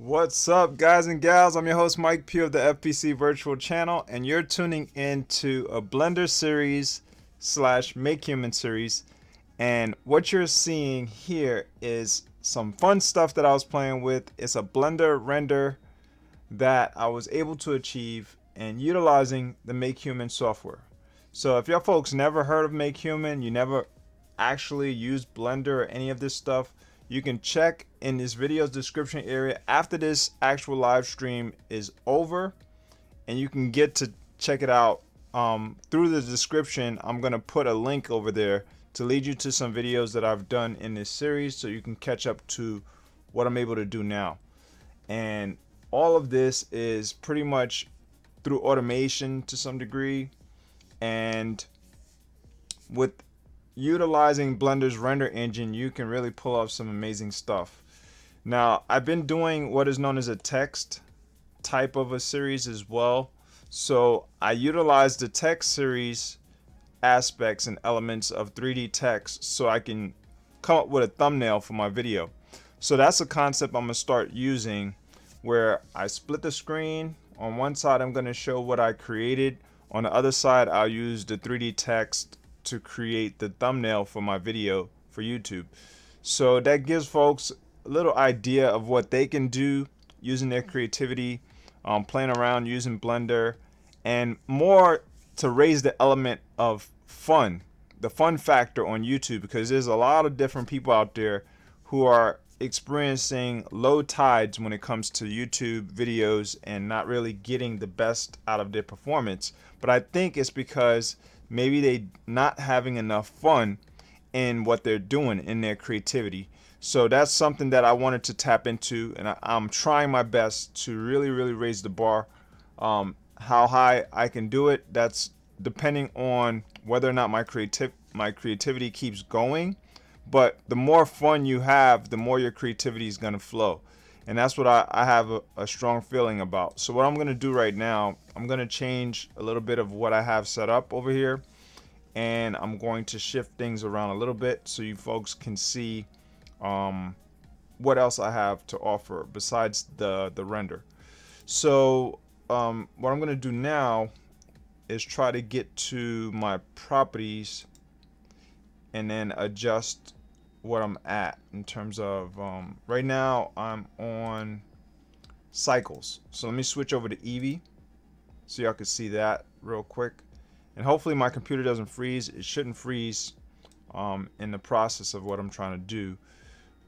What's up, guys and gals? I'm your host, Mike Pugh of the FPC Virtual Channel, and you're tuning into a Blender series slash MakeHuman series. And what you're seeing here is some fun stuff that I was playing with. It's a Blender render that I was able to achieve and utilizing the MakeHuman software. So if y'all folks never heard of MakeHuman, you never actually used Blender or any of this stuff, you can check in this video's description area after this actual live stream is over, and you can get to check it out through the description. I'm gonna put a link over there to lead you to some videos that I've done in this series so you can catch up to what I'm able to do now. And all of this is pretty much through automation to some degree, and with utilizing Blender's render engine, you can really pull off some amazing stuff. Now, I've been doing what is known as a text type of a series as well. So I utilize the text series aspects and elements of 3D text so I can come up with a thumbnail for my video. So that's a concept I'm gonna start using, where I split the screen. On one side, I'm gonna show what I created. On the other side, I'll use the 3D text to create the thumbnail for my video for YouTube. So that gives folks a little idea of what they can do using their creativity, playing around using Blender, and more to raise the element of fun, the fun factor on YouTube, because there's a lot of different people out there who are experiencing low tides when it comes to YouTube videos and not really getting the best out of their performance. But I think it's because maybe they not having enough fun in what they're doing in their creativity. So that's something that I wanted to tap into, and I'm trying my best to really raise the bar. How high I can do it, that's depending on whether or not my creativity keeps going. But the more fun you have, the more your creativity is going to flow. And that's what I have a strong feeling about. So what I'm going to do right now, I'm going to change a little bit of what I have set up over here, and I'm going to shift things around a little bit so you folks can see what else I have to offer besides the render. So what I'm going to do now is try to get to my properties and then adjust what I'm at in terms of right now I'm on cycles. So let me switch over to Eevee so y'all can see that real quick, and hopefully my computer doesn't freeze. It shouldn't freeze in the process of what I'm trying to do.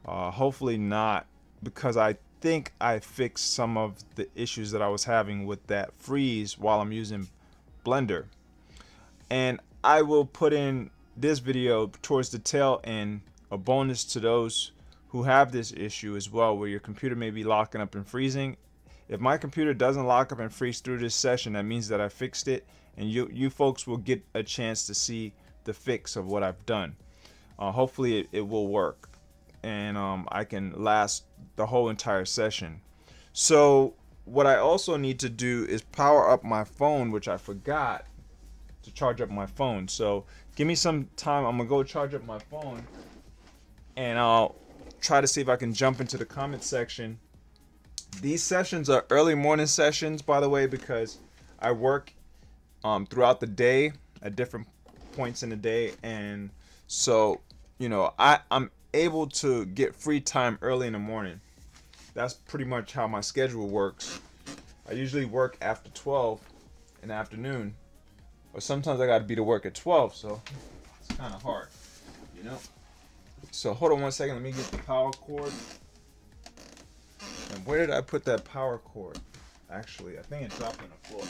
Hopefully not, because I think I fixed some of the issues that I was having with that freeze while I'm using Blender. And I will put in this video towards the tail end a bonus to those who have this issue as well, where your computer may be locking up and freezing. If my computer doesn't lock up and freeze through this session, that means that I fixed it, and you folks will get a chance to see the fix of what I've done. Hopefully it will work, and I can last the whole entire session. So what I also need to do is power up my phone, which I forgot to charge up my phone. So give me some time. I'm gonna go charge up my phone, and I'll try to see if I can jump into the comment section. These sessions are early morning sessions, by the way, because I work throughout the day at different points in the day, and so I'm able to get free time early in the morning. That's pretty much how my schedule works. I usually work after 12 in the afternoon, or sometimes I got to be to work at 12, so it's kind of hard, So hold on one second, let me get the power cord. And where did I put that power cord? Actually, I think it dropped on the floor.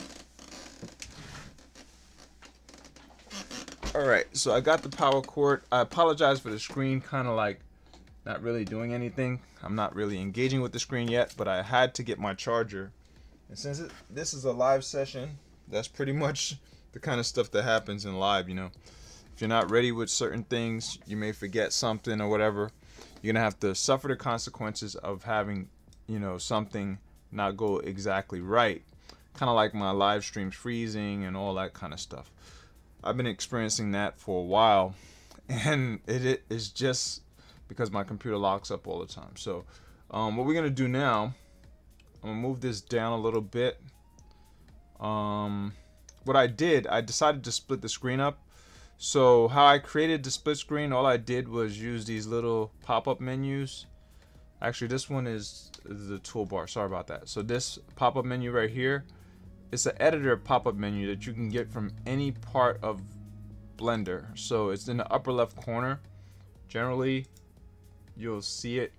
Alright, so I got the power cord. I apologize for the screen kind of like not really doing anything. I'm not really engaging with the screen yet, but I had to get my charger. And since this is a live session, that's pretty much the kind of stuff that happens in live, If you're not ready with certain things, you may forget something or whatever. You're gonna have to suffer the consequences of having, something not go exactly right. Kind of like my live streams freezing and all that kind of stuff. I've been experiencing that for a while, and it is just because my computer locks up all the time. So what we're gonna do now I'm gonna move this down a little bit. What I did, I decided to split the screen up. So how I created the split screen, all I did was use these little pop-up menus. Actually, this one is the toolbar. Sorry about that. So this pop-up menu right here, it's an editor pop-up menu that you can get from any part of Blender. So it's in the upper left corner. Generally, you'll see it.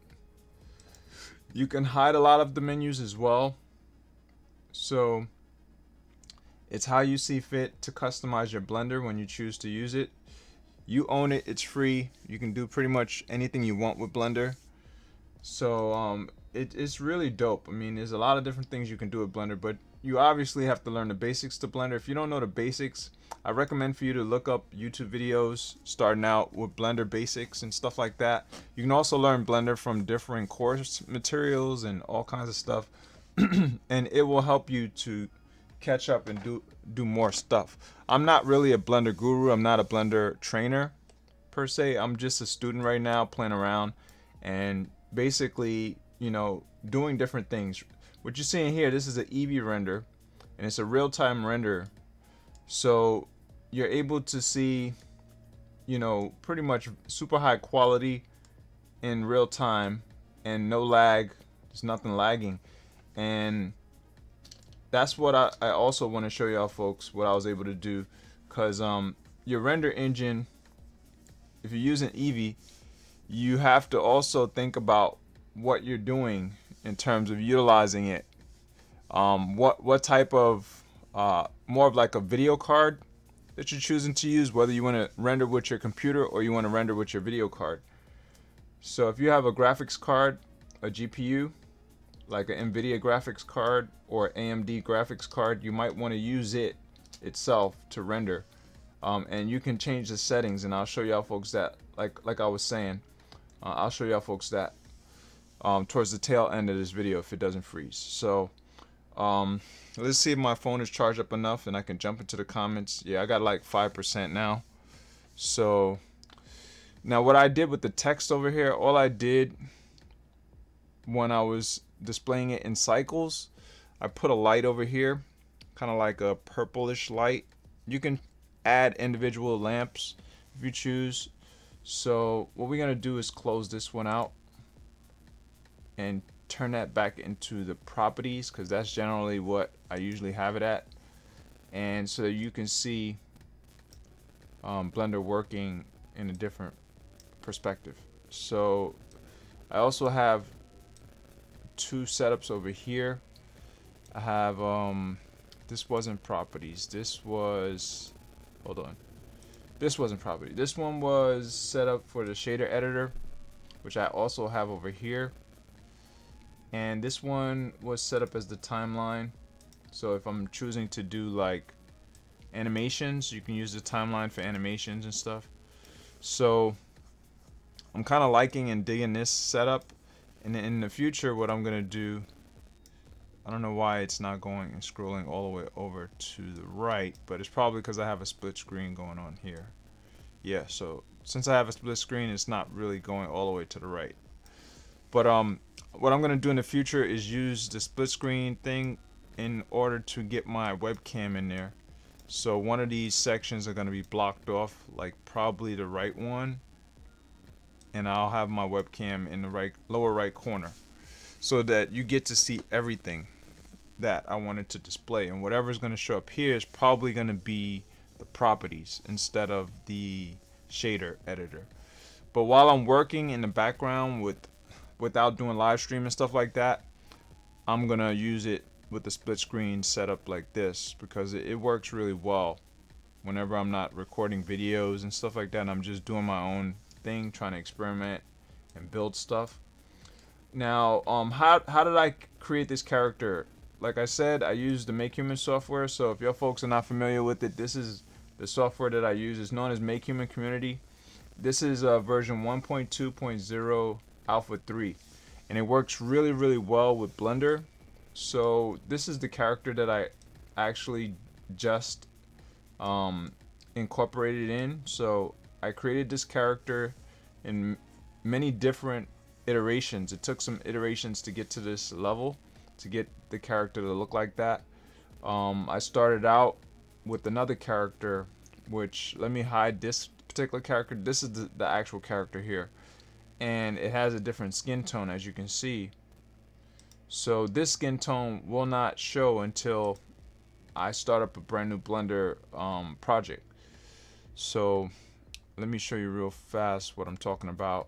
You can hide a lot of the menus as well. So it's how you see fit to customize your Blender when you choose to use it. You own it. It's free. You can do pretty much anything you want with Blender. So it's really dope. I mean, there's a lot of different things you can do with Blender, but you obviously have to learn the basics to Blender. If you don't know the basics, I recommend for you to look up YouTube videos starting out with Blender basics and stuff like that. You can also learn Blender from different course materials and all kinds of stuff, and it will help you to catch up and do more stuff. I'm not really a Blender guru. I'm not a Blender trainer per se. I'm just a student right now playing around and basically, you know, doing different things. What you're seeing here, this is an Eevee render, and it's a real-time render. So you're able to see, you know, pretty much super high quality in real time and no lag. There's nothing lagging. And that's what I also want to show y'all folks what I was able to do, because your render engine, if you're using Eevee, you have to also think about what you're doing in terms of utilizing it. What type of more of like a video card that you're choosing to use, whether you want to render with your computer or you want to render with your video card. So if you have a graphics card, a GPU, like an NVIDIA graphics card or AMD graphics card, you might want to use it itself to render. And you can change the settings, and I'll show y'all folks that, like I was saying, I'll show y'all folks that towards the tail end of this video if it doesn't freeze. So let's see if my phone is charged up enough and I can jump into the comments. Yeah, I got like 5% now. So now what I did with the text over here, all I did when I was displaying it in cycles, I put a light over here, kind of like a purplish light. You can add individual lamps if you choose. So what we're gonna do is close this one out and turn that back into the properties, because that's generally what I usually have it at, and so you can see Blender working in a different perspective. So I also have two setups over here. I have this wasn't properties, this was, hold on, this wasn't property. This one was set up for the shader editor, which I also have over here. And this one was set up as the timeline. So if I'm choosing to do like animations, you can use the timeline for animations and stuff. So I'm kind of liking and digging this setup. And in the future, what I'm gonna do, I don't know why it's not going and scrolling all the way over to the right, but it's probably because I have a split screen going on here. Yeah, so since I have a split screen, it's not really going all the way to the right. But what I'm gonna do in the future is use the split screen thing in order to get my webcam in there. So one of these sections are gonna be blocked off, like probably the right one, and I'll have my webcam in the lower right corner, so that you get to see everything that I wanted to display. And whatever's going to show up here is probably going to be the properties instead of the shader editor. But while I'm working in the background without doing live stream and stuff like that, I'm going to use it with the split screen setup like this, because it works really well whenever I'm not recording videos and stuff like that, and I'm just doing my own thing, trying to experiment and build stuff. Now how did I create this character? Like I said, I used the MakeHuman software. So if y'all folks are not familiar with it, this is the software that I use. It's known as MakeHuman Community. This is version 1.2.0 Alpha 3, and it works really, really well with Blender. So this is the character that I actually just incorporated in. So I created this character in many different iterations. It took some iterations to get to this level, to get the character to look like that. I started out with another character, which, let me hide this particular character. This is the actual character here, and it has a different skin tone, as you can see. So this skin tone will not show until I start up a brand new Blender project. So let me show you real fast what I'm talking about.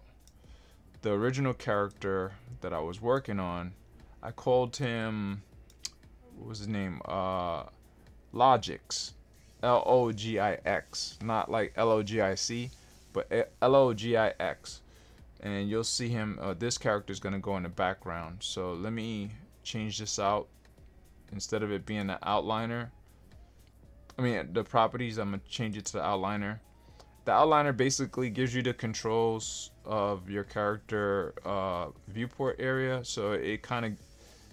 The original character that I was working on, I called him, what was his name? Logix. Logix. Not like Logic, but Logix. And you'll see him, this character is going to go in the background. So let me change this out. Instead of it being the outliner, the properties, I'm going to change it to the outliner. The outliner basically gives you the controls of your character viewport area. So it kind of,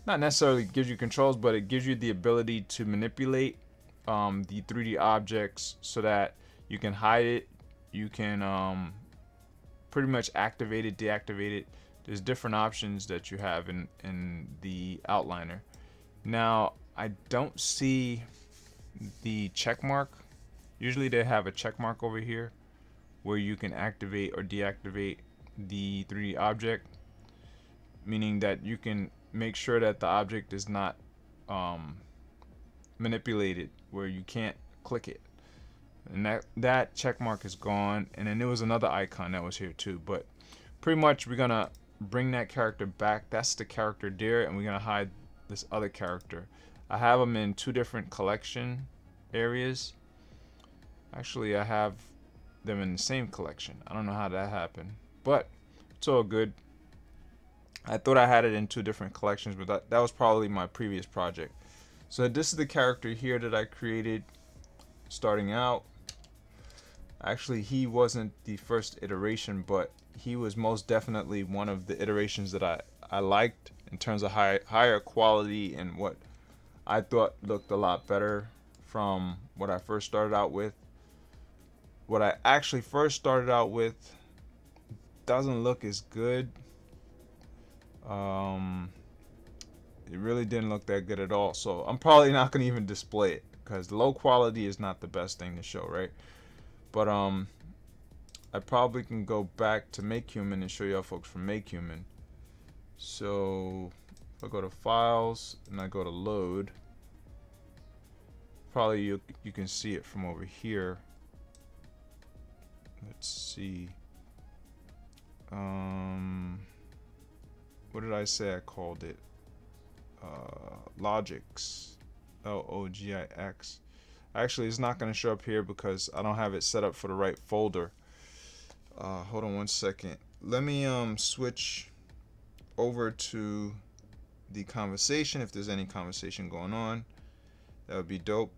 not necessarily gives you controls, but it gives you the ability to manipulate the 3D objects so that you can hide it, you can pretty much activate it, deactivate it. There's different options that you have in the outliner. Now, I don't see the check mark. Usually they have a check mark over here where you can activate or deactivate the 3D object, meaning that you can make sure that the object is not manipulated where you can't click it. And that check mark is gone. And then there was another icon that was here too, but pretty much we're gonna bring that character back. That's the character there, and we're gonna hide this other character. I have them in two different collection areas. Actually, I have them in the same collection. I don't know how that happened, but it's all good. I thought I had it in two different collections, but that was probably my previous project. So this is the character here that I created starting out. Actually, he wasn't the first iteration, but he was most definitely one of the iterations that I liked in terms of higher quality and what I thought looked a lot better from what I first started out with. What I actually first started out with doesn't look as good. It really didn't look that good at all. So I'm probably not going to even display it because low quality is not the best thing to show, right? But I probably can go back to MakeHuman and show y'all folks from MakeHuman. So if I go to Files and I go to Load, probably you can see it from over here. Let's see. What did I say I called it? Logix. Logix. Actually, it's not going to show up here because I don't have it set up for the right folder. Hold on one second. Let me switch over to the conversation if there's any conversation going on. That would be dope.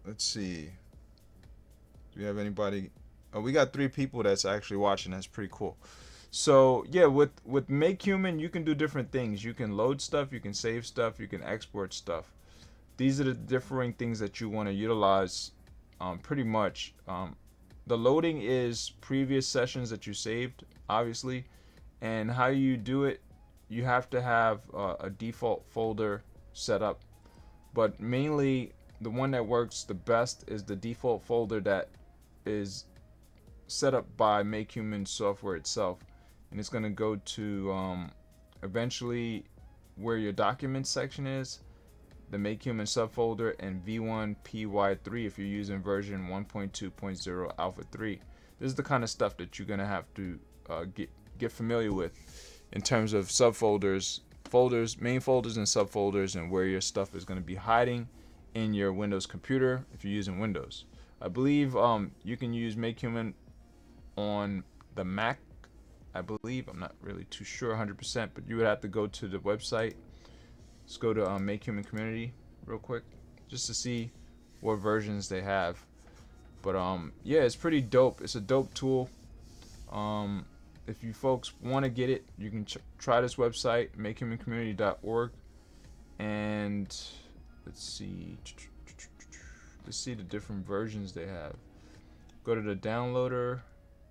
Let's see. Do we have anybody? Oh, we got 3 people that's actually watching. That's pretty cool. So yeah, with MakeHuman, you can do different things. You can load stuff, you can save stuff, you can export stuff. These are the differing things that you want to utilize. Pretty much, the loading is previous sessions that you saved, obviously, and how you do it, you have to have a default folder set up. But mainly, the one that works the best is the default folder that is set up by MakeHuman software itself, and it's going to go to eventually where your documents section is, the MakeHuman subfolder, and v1py3 if you're using version 1.2.0 alpha 3. This is the kind of stuff that you're going to have to get familiar with in terms of subfolders, folders, main folders and subfolders, and where your stuff is going to be hiding in your Windows computer if you're using Windows. I believe you can use MakeHuman on the Mac, I believe. I'm not really too sure 100%, but you would have to go to the website. Let's go to MakeHuman community real quick just to see what versions they have. But yeah, it's pretty dope. It's a dope tool. If you folks want to get it, you can try this website, makehumancommunity.org, and let's see the different versions they have. Go to the downloader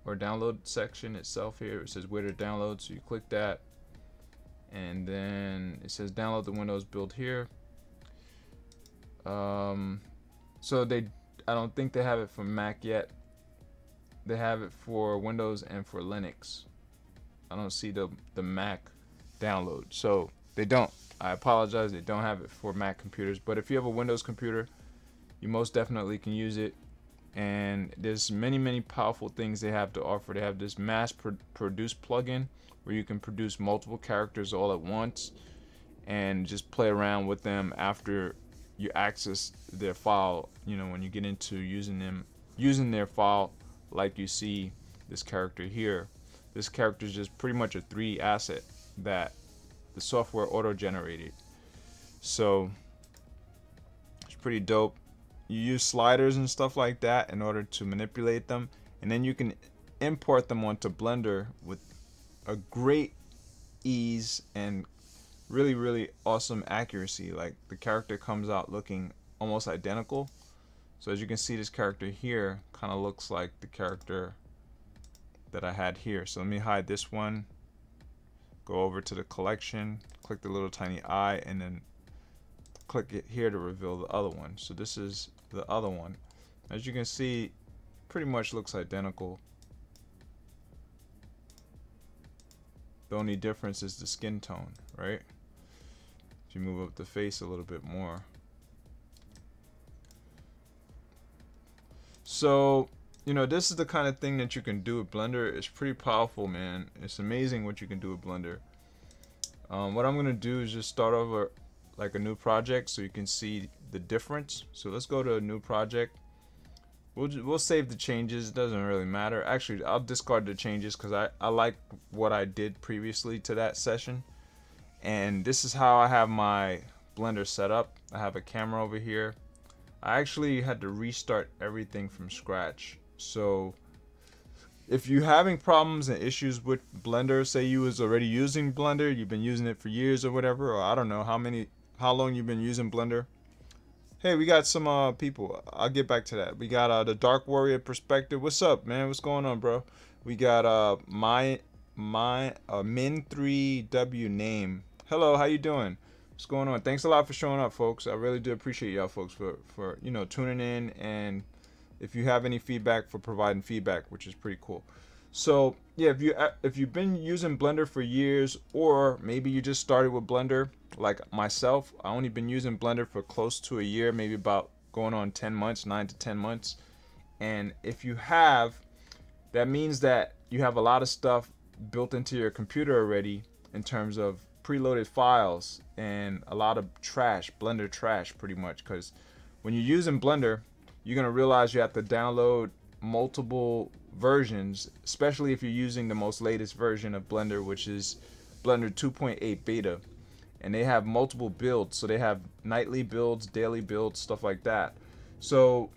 or download section itself here. It says where to download, so you click that, and then it says download the Windows build here. So I don't think they have it for Mac yet. They have it for Windows and for Linux. I don't see the Mac download, so they don't. I apologize, they don't have it for Mac computers, but if you have a Windows computer, you most definitely can use it. And there's many powerful things they have to offer. They have this mass produce plugin where you can produce multiple characters all at once and just play around with them after you access their file. You know, when you get into using their file, like you see this character here. This character is just pretty much a 3D asset that the software auto-generated. So it's pretty dope. You use sliders and stuff like that in order to manipulate them, and then you can import them onto Blender with a great ease and really awesome accuracy. Like, the character comes out looking almost identical. So as you can see, this character here kind of looks like the character that I had here. So let me hide this one, go over to the collection, click the little tiny eye, and then click it here to reveal the other one. So this is the other one. As you can see, pretty much looks identical. The only difference is the skin tone, right? If you move up the face a little bit more. So, you know, this is the kind of thing that you can do with Blender. It's pretty powerful, man. It's amazing what you can do with Blender. What I'm gonna do is just start over like a new project so you can see the difference. So let's go to a new project. We'll save the changes. It doesn't really matter. Actually, I'll discard the changes because I like what I did previously to that session. And this is how I have my Blender set up. I have a camera over here. I actually had to restart everything from scratch. So if you're having problems and issues with Blender, say you was already using Blender, you've been using it for years or whatever, or I don't know how long you've been using Blender. Hey, we got some people. I'll get back to that. We got the Dark Warrior Perspective. What's up, man? What's going on, bro? We got my Min3W name. Hello, how you doing? What's going on? Thanks a lot for showing up, folks. I really do appreciate y'all folks for you know, tuning in, and if you have any feedback, for providing feedback, which is pretty cool. So yeah, if you've been using Blender for years, or maybe you just started with Blender like myself, I only been using Blender for close to a year, maybe about going on 10 months, 9 to 10 months. And if you have, that means that you have a lot of stuff built into your computer already in terms of preloaded files and a lot of trash, Blender trash pretty much, because when you're using Blender, you're gonna realize you have to download multiple versions, especially if you're using the most latest version of Blender, which is Blender 2.8 beta. And they have multiple builds, so they have nightly builds, daily builds, stuff like that. So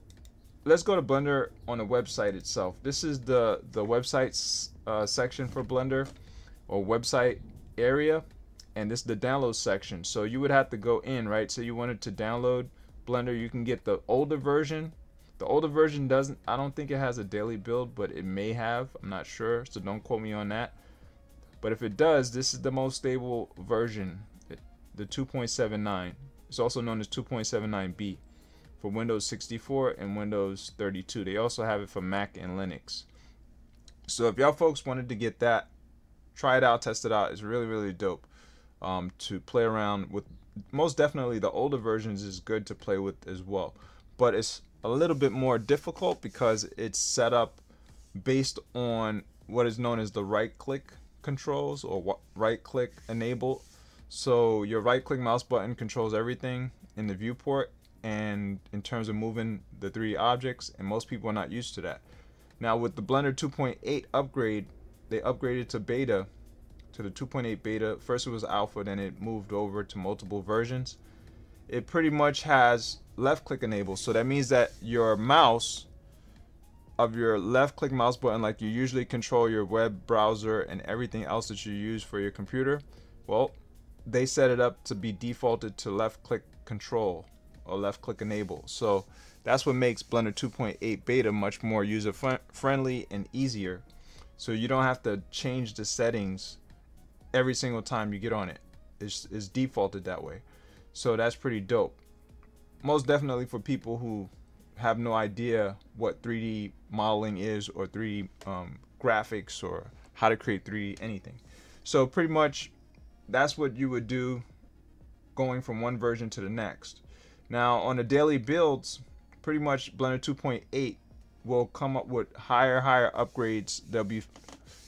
let's go to Blender on the website itself. This is the websites section for Blender, or website area, and this is the download section. So you would have to go in, right? So you wanted to download Blender, you can get the older version. The older version doesn't, I don't think it has a daily build, but it may have, I'm not sure, so don't quote me on that. But if it does, this is the most stable version, the 2.79. It's also known as 2.79b for Windows 64 and Windows 32. They also have it for Mac and Linux. So if y'all folks wanted to get that, try it out, test it out. It's really dope to play around with. Most definitely the older versions is good to play with as well, but it's a little bit more difficult because it's set up based on what is known as the right click controls, or right click enable. So your right click mouse button controls everything in the viewport and in terms of moving the 3D objects, and most people are not used to that. Now with the Blender 2.8 upgrade, they upgraded to beta, to the 2.8 beta. First it was alpha, then it moved over to multiple versions. It pretty much has left click enabled, so that means that your mouse of your left click mouse button, like you usually control your web browser and everything else that you use for your computer, well, they set it up to be defaulted to left click control or left click enable. So that's what makes Blender 2.8 beta much more user friendly and easier, so you don't have to change the settings every single time you get on it. is defaulted that way. So that's pretty dope. Most definitely for people who have no idea what 3D modeling is, or 3D graphics, or how to create 3D anything. So pretty much that's what you would do going from one version to the next. Now on the daily builds, pretty much Blender 2.8 will come up with higher upgrades. They'll be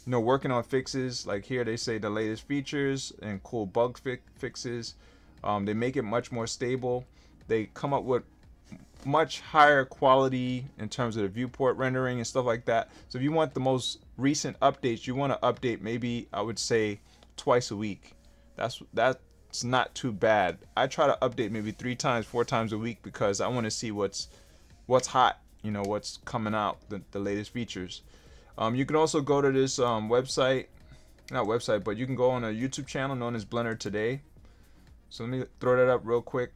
working on fixes. Like here they say the latest features and cool bug fixes. They make it much more stable. They come up with much higher quality in terms of the viewport rendering and stuff like that. So if you want the most recent updates, you want to update maybe, I would say, twice a week. That's not too bad. I try to update maybe 3 times, 4 times a week, because I want to see what's hot, what's coming out, the latest features. You can also go to this website, not website, but you can go on a YouTube channel known as Blender Today. So let me throw that up real quick.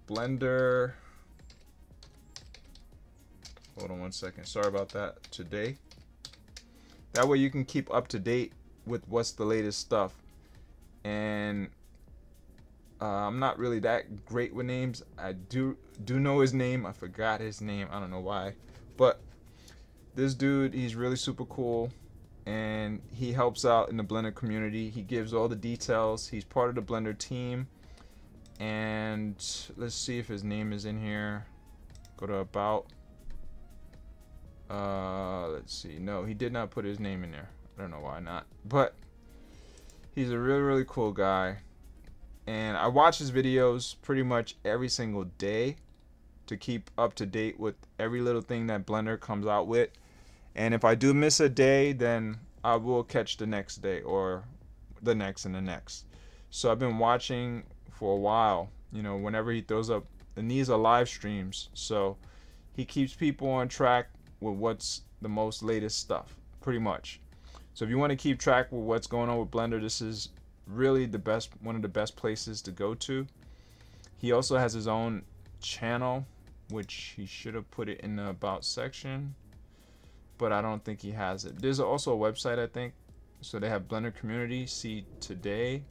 Blender, hold on one second, sorry about that, Today. That way you can keep up to date with what's the latest stuff. And I'm not really that great with names. I do know his name. I forgot his name, I don't know why, but this dude, he's really super cool, and he helps out in the Blender community. He gives all the details. He's part of the Blender team. And let's see if his name is in here. Go to about. Let's see. No, he did not put his name in there. I don't know why not. But he's a really cool guy. And I watch his videos pretty much every single day to keep up to date with every little thing that Blender comes out with. And if I do miss a day, then I will catch the next day, or the next and the next. So I've been watching for a while, whenever he throws up, and these are live streams, so he keeps people on track with what's the most latest stuff, pretty much. So if you want to keep track with what's going on with Blender, this is really one of the best places to go to. He also has his own channel, which he should have put it in the about section, but I don't think he has it. There's also a website, I think. So they have Blender Community, see Today.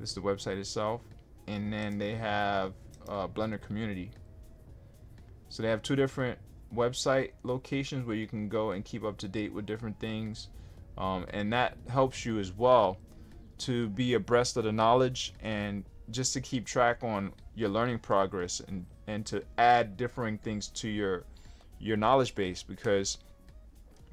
This is the website itself. And then they have Blender Community. So they have 2 different website locations where you can go and keep up to date with different things. And that helps you as well to be abreast of the knowledge, and just to keep track on your learning progress, and to add differing things to your knowledge base, because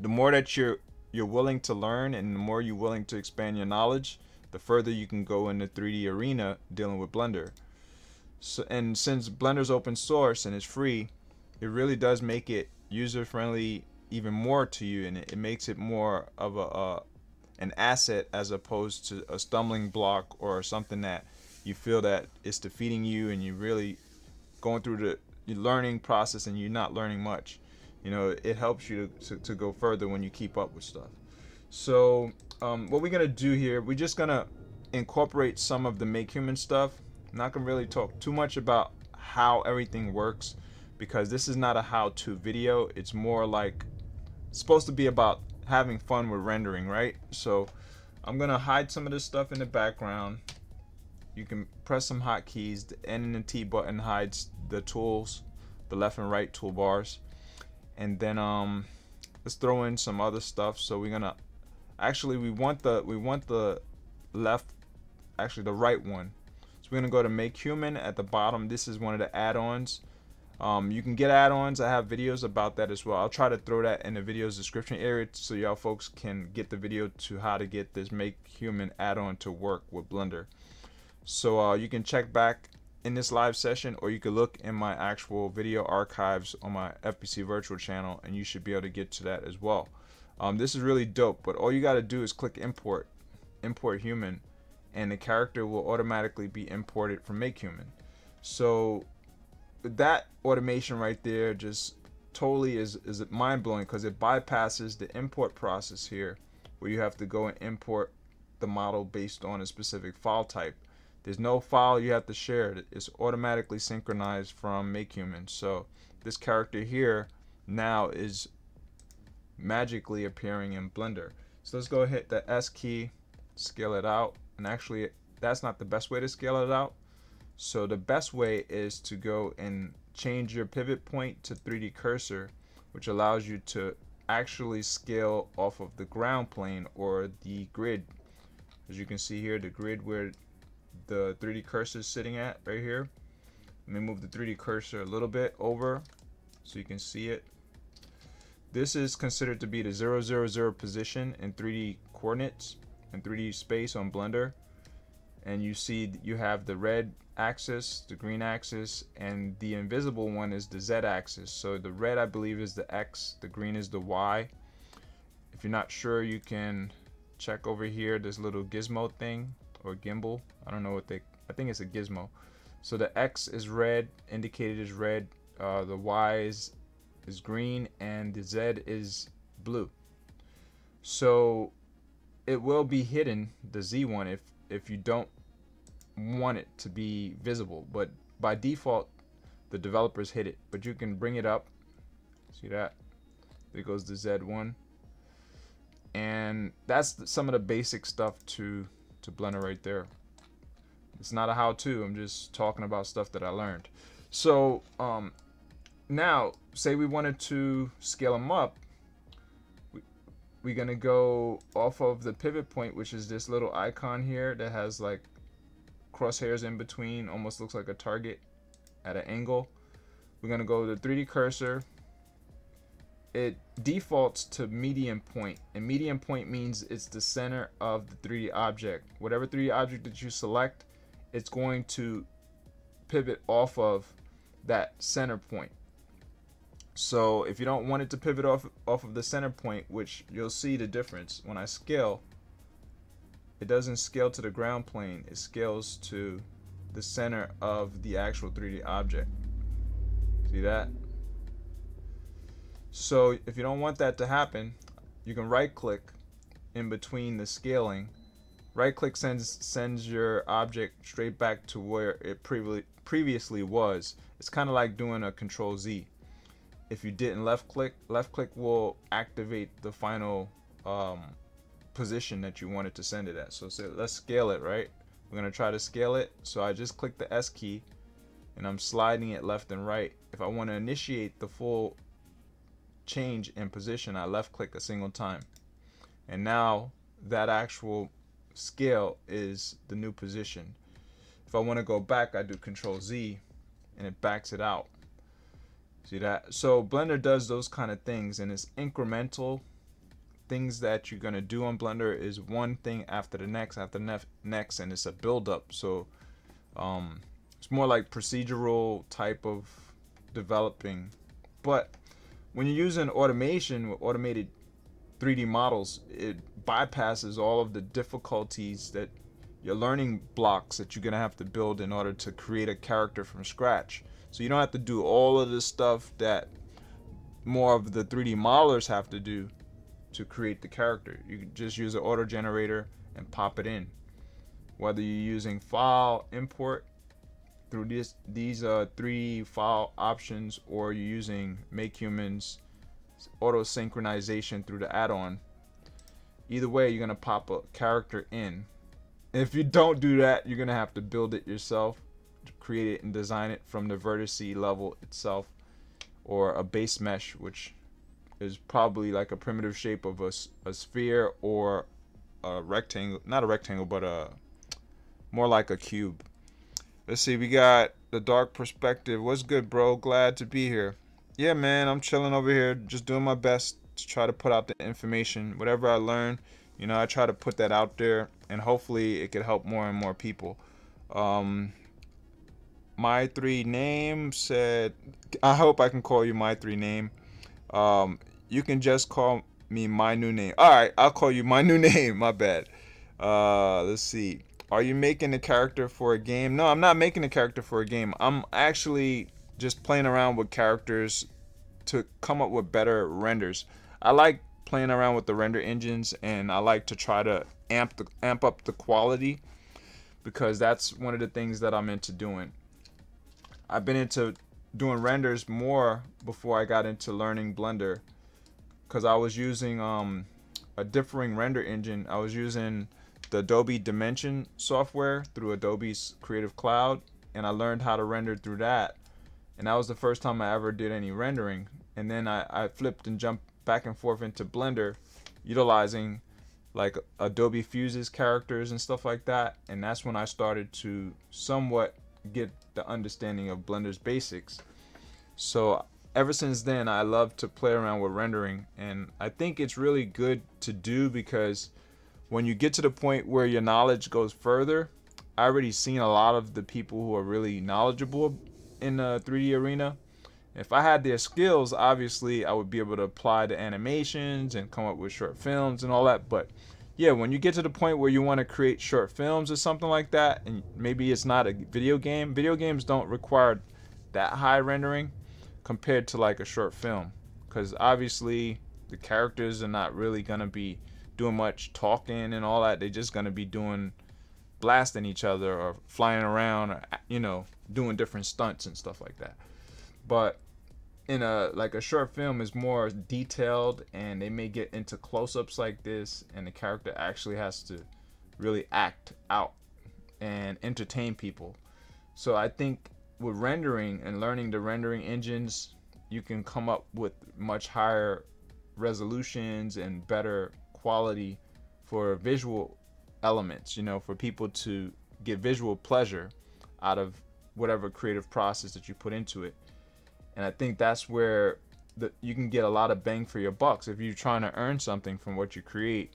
the more that you're willing to learn, and the more you're willing to expand your knowledge, the further you can go in the 3D arena dealing with Blender. So, and since Blender's open source and it's free, it really does make it user friendly even more to you, and it makes it more of an asset, as opposed to a stumbling block or something that you feel that it's defeating you, and you're really going through the learning process and you're not learning much. It helps you to go further when you keep up with stuff. So what we're gonna do here, we're just gonna incorporate some of the MakeHuman stuff. I'm not gonna really talk too much about how everything works, because this is not a how-to video. It's more like, it's supposed to be about having fun with rendering, right? So I'm gonna hide some of this stuff in the background. You can press some hotkeys. The N and the T button hides the tools, the left and right toolbars. And then let's throw in some other stuff. So we're gonna we want the left, actually the right one. So we're gonna go to MakeHuman at the bottom. This is one of the add-ons. You can get add-ons. I have videos about that as well. I'll try to throw that in the video's description area, so y'all folks can get the video to how to get this MakeHuman add-on to work with Blender. So you can check back in this live session, or you could look in my actual video archives on my FPC virtual channel, and you should be able to get to that as well. This is really dope, but all you got to do is click import human, and the character will automatically be imported from MakeHuman. So that automation right there just totally is mind-blowing, because it bypasses the import process here, where you have to go and import the model based on a specific file type. There's no file you have to share. It's automatically synchronized from MakeHuman. So this character here now is magically appearing in Blender. So let's go hit the S key, scale it out, and actually that's not the best way to scale it out. So the best way is to go and change your pivot point to 3D cursor, which allows you to actually scale off of the ground plane or the grid. As you can see here, the grid where the 3D cursor is sitting at right here. Let me move the 3D cursor a little bit over so you can see it. This is considered to be the 0, 0, 0 position in 3D coordinates and 3D space on Blender. And you see you have the red axis, the green axis, and the invisible one is the Z axis. So the red, I believe, is the X, the green is the Y. If you're not sure, you can check over here this little gizmo thing, or gimbal. I don't know what I think it's a gizmo. So the X is red, indicated as red, the Y is green, and the Z is blue. So it will be hidden, the Z one, if you don't want it to be visible, but by default the developers hid it. But you can bring it up, see that, there goes the Z1, and that's some of the basic stuff to Blender right there. It's not a how-to, I'm just talking about stuff that I learned. So now say we wanted to scale them up, we're gonna go off of the pivot point, which is this little icon here that has like crosshairs in between, almost looks like a target at an angle. We're gonna go to the 3D cursor. It defaults to median point, and median point means it's the center of the 3D object. Whatever 3D object that you select, it's going to pivot off of that center point. So if you don't want it to pivot off of the center point, which you'll see the difference when I scale, it doesn't scale to the ground plane, it scales to the center of the actual 3D object. See that? So if you don't want that to happen, you can right click in between the scaling. Right click sends your object straight back to where it previously was. It's kind of like doing a Control Z. If you didn't left click will activate the final position that you wanted to send it at. So let's scale it, right? We're gonna try to scale it. So I just click the S key and I'm sliding it left and right. If I want to initiate the full change in position, I left click a single time, and now that actual scale is the new position. If I want to go back, I do Control Z and it backs it out. See that? So Blender does those kind of things, and it's incremental. Things that you're gonna do on Blender is one thing after the next, and it's a build up. So it's more like procedural type of developing. But when you're using automation with automated 3D models, it bypasses all of the difficulties that your learning blocks that you're gonna have to build in order to create a character from scratch. So you don't have to do all of the stuff that more of the 3D modelers have to do to create the character. You can just use an auto generator and pop it in. Whether you're using file import through these 3 file options, or you're using MakeHuman's auto synchronization through the add-on, either way you're gonna pop a character in. If you don't do that, you're gonna have to build it yourself, create it and design it from the vertice level itself, or a base mesh, which is probably like a primitive shape of a sphere or a rectangle, not a rectangle, but more like a cube. Let's see, we got the dark perspective. What's good, bro? Glad to be here. Yeah, man, I'm chilling over here, just doing my best to try to put out the information. Whatever I learn, you know, I try to put that out there, and hopefully it could help more and more people. My 3 name said, I hope I can call you my 3 name. You can just call me my new name. All right, I'll call you my new name. My bad. Let's see. Are you making a character for a game? No, I'm not making a character for a game. I'm actually just playing around with characters to come up with better renders. I like playing around with the render engines, and I like to try to amp up the quality, because that's one of the things that I'm into doing. I've been into doing renders more before I got into learning Blender, because I was using a differing render engine. I was using the Adobe Dimension software through Adobe's Creative Cloud, and I learned how to render through that. And that was the first time I ever did any rendering. And then I flipped and jumped back and forth into Blender, utilizing like Adobe Fuse's characters and stuff like that. And that's when I started to somewhat get the understanding of Blender's basics. So ever since then, I love to play around with rendering, and I think it's really good to do because when you get to the point where your knowledge goes further, I already seen a lot of the people who are really knowledgeable in the 3D arena. If I had their skills, obviously I would be able to apply the animations and come up with short films and all that. But yeah, when you get to the point where you want to create short films or something like that, and maybe it's not a video game, video games don't require that high rendering compared to like a short film, because obviously the characters are not really gonna be doing much talking and all that. They're just gonna be doing blasting each other or flying around, or doing different stunts and stuff like that. But in a short film is more detailed, and they may get into close-ups like this, and the character actually has to really act out and entertain people. So I think with rendering and learning the rendering engines, you can come up with much higher resolutions and better quality for visual elements, for people to get visual pleasure out of whatever creative process that you put into it. And I think that's where you can get a lot of bang for your bucks. If you're trying to earn something from what you create,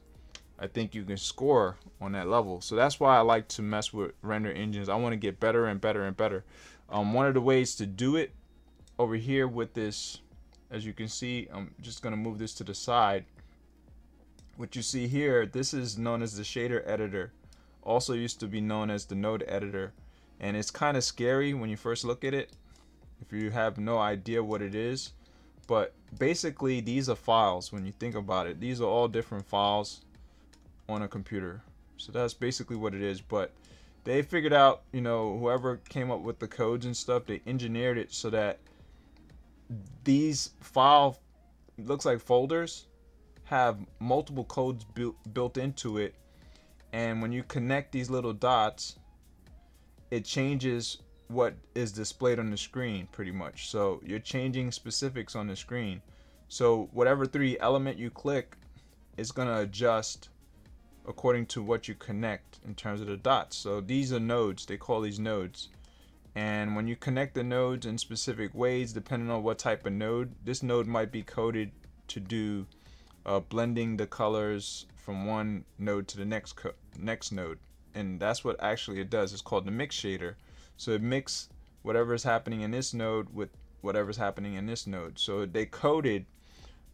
I think you can score on that level. So that's why I like to mess with render engines. I want to get better and better and better. One of the ways to do it over here with this, as you can see, I'm just going to move this to the side. What you see here, this is known as the shader editor. Also used to be known as the node editor. And it's kind of scary when you first look at it, if you have no idea what it is. But basically these are files. When you think about it, these are all different files on a computer. So that's basically what it is. But they figured out, whoever came up with the codes and stuff, they engineered it so that these file looks like folders have multiple codes built into it, and when you connect these little dots, it changes what is displayed on the screen pretty much. So you're changing specifics on the screen. So whatever 3D element you click, it's gonna adjust according to what you connect in terms of the dots. So these are nodes, they call these nodes. And when you connect the nodes in specific ways, depending on what type of node, this node might be coded to do blending the colors from one node to the next node. And that's what actually it does. It's called the mix shader. So it mixes whatever is happening in this node with whatever's happening in this node. So they coded,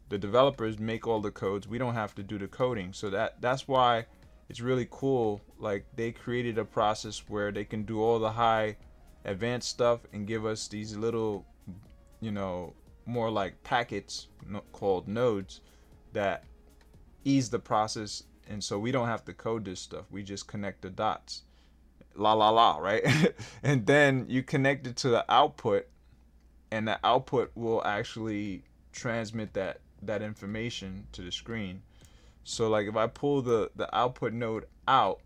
the developers make all the codes. We don't have to do the coding. So that's why it's really cool. Like, they created a process where they can do all the high advanced stuff and give us these little, more like packets called nodes that ease the process. And so we don't have to code this stuff. We just connect the dots. La la la, right? And then you connect it to the output, and the output will actually transmit that information to the screen. So like if I pull the output node out,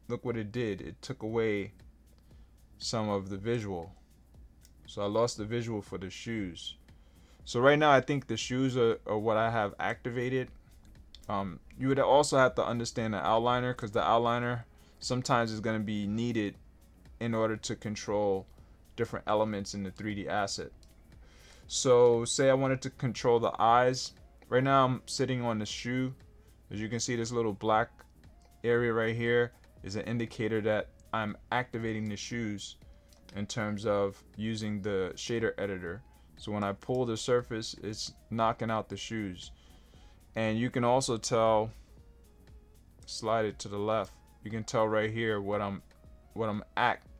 look what it did. It took away some of the visual. So I lost the visual for the shoes. So right now I think the shoes are what I have activated. You would also have to understand the outliner, because the outliner sometimes is going to be needed in order to control different elements in the 3D asset. So say I wanted to control the eyes. Right now I'm sitting on the shoe. As you can see, this little black area right here is an indicator that I'm activating the shoes in terms of using the shader editor. So when I pull the surface, it's knocking out the shoes. And you can also tell, slide it to the left, you can tell right here what I'm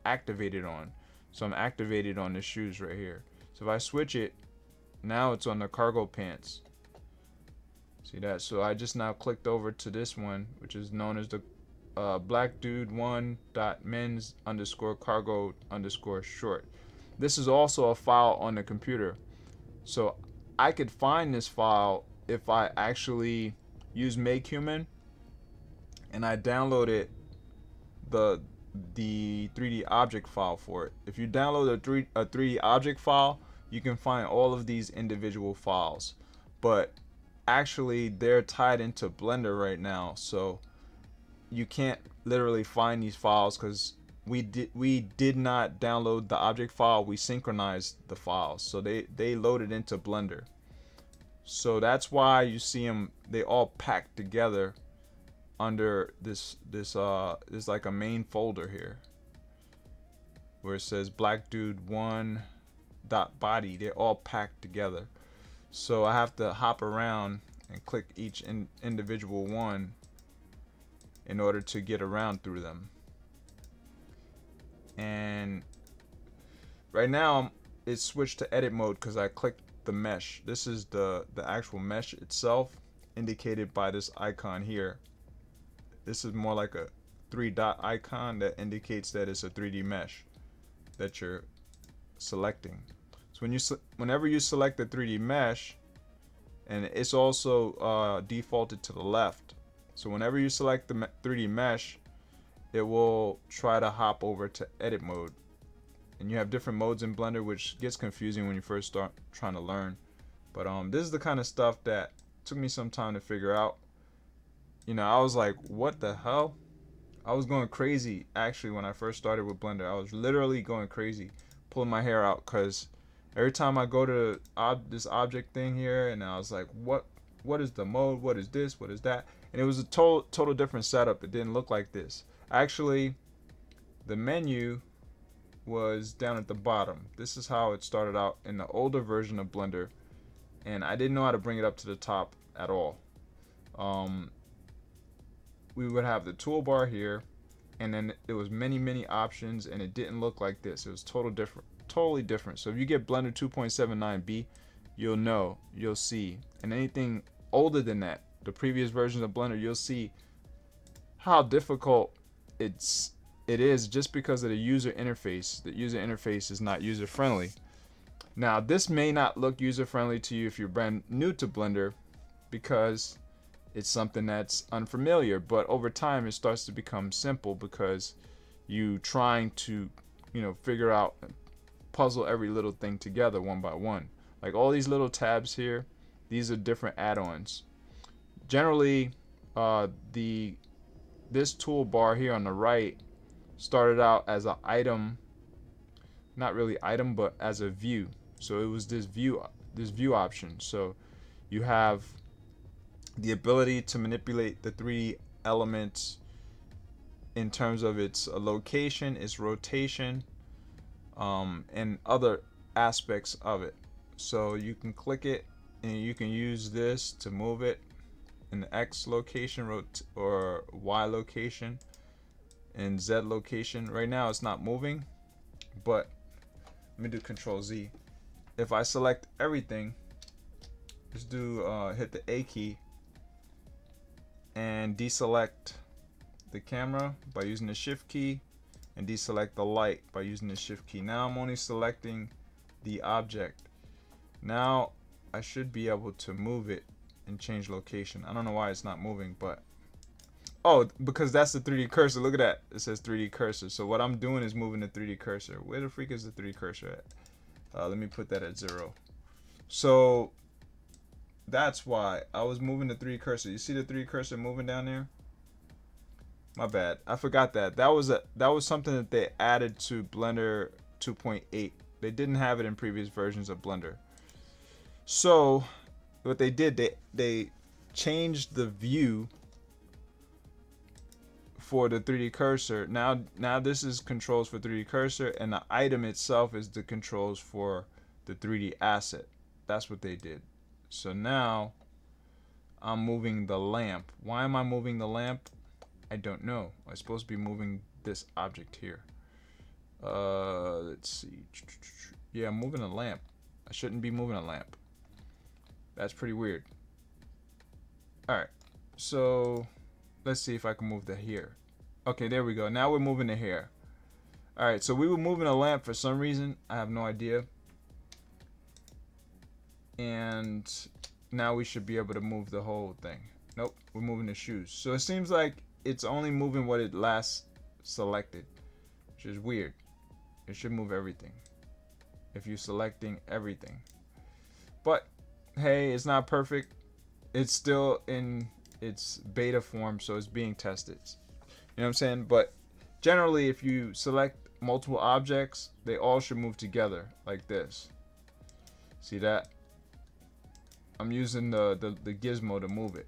activated on. So I'm activated on the shoes right here. So if I switch it, now it's on the cargo pants. See that? So I just now clicked over to this one, which is known as the blackdude1.mens_cargo_short. This is also a file on the computer. So I could find this file if I actually use MakeHuman and I downloaded the 3D object file for it. If you download a 3D object file, you can find all of these individual files, but actually they're tied into Blender right now, so you can't literally find these files because we did not download the object file. We synchronized the files, so they loaded into Blender. So that's why you see them, they all packed together under this like a main folder here where it says black dude 1 dot body. They're all packed together, so I have to hop around and click each individual one in order to get around through them. And right now it's switched to edit mode because I clicked the mesh. This is the actual mesh itself, indicated by this icon here. This is more like a 3-dot icon that indicates that it's a 3D mesh that you're selecting. So whenever you select the 3D mesh, and it's also defaulted to the left. So whenever you select the 3D mesh, it will try to hop over to edit mode. And you have different modes in Blender, which gets confusing when you first start trying to learn. But this is the kind of stuff that took me some time to figure out. You know, I was like, what the hell? I was going crazy actually when I first started with Blender. I was literally going crazy, pulling my hair out, because every time I go to this object thing here, and I was like, what is the mode? What is this? What is that? And it was a total different setup. It didn't look like this. Actually, the menu was down at the bottom. This is how it started out in the older version of Blender, and I didn't know how to bring it up to the top at all. We would have the toolbar here, and then there was many options, and it didn't look like this. It was totally different. So if you get Blender 2.79b, you'll see. And anything older than that, the previous versions of Blender, you'll see how difficult it is just because of the user interface. The user interface is not user friendly. Now this may not look user friendly to you if you're brand new to Blender, because it's something that's unfamiliar, but over time it starts to become simple because you trying to, figure out, puzzle every little thing together one by one. Like all these little tabs here, these are different add-ons. Generally, this toolbar here on the right started out as an item, not really item, but as a view. So it was this view option. So you have the ability to manipulate the 3D elements in terms of its location, its rotation, and other aspects of it. So you can click it and you can use this to move it in the X location or Y location and Z location. Right now it's not moving, but let me do Control Z. If I select everything, just do hit the A key and deselect the camera by using the Shift key, and deselect the light by using the Shift key. Now I'm only selecting the object. Now I should be able to move it and change location. I don't know why it's not moving, but because that's the 3D cursor. Look at that, it says 3D cursor. So what I'm doing is moving the 3D cursor. Where the freak is the 3D cursor at? Let me put that at 0. So that's why I was moving the 3D cursor. You see the 3D cursor moving down there? My bad, I forgot that. That was something that they added to Blender 2.8. They didn't have it in previous versions of Blender. So what they did, they changed the view for the 3D cursor. Now this is controls for 3D cursor, and the item itself is the controls for the 3D asset. That's what they did. So now I'm moving the lamp. Why am I moving the lamp? I don't know. I'm supposed to be moving this object here. Let's see. Yeah, I'm moving a lamp. I shouldn't be moving a lamp. That's pretty weird. Alright, so let's see if I can move the hair. Okay, there we go. Now we're moving the hair. Alright, so we were moving a lamp for some reason. I have no idea. And now we should be able to move the whole thing. Nope, we're moving the shoes. So it seems like it's only moving what it last selected, which is weird. It should move everything if you're selecting everything. But hey, it's not perfect. It's still in its beta form, so it's being tested. You know what I'm saying? But generally, if you select multiple objects, they all should move together like this. See that? I'm using the gizmo to move it.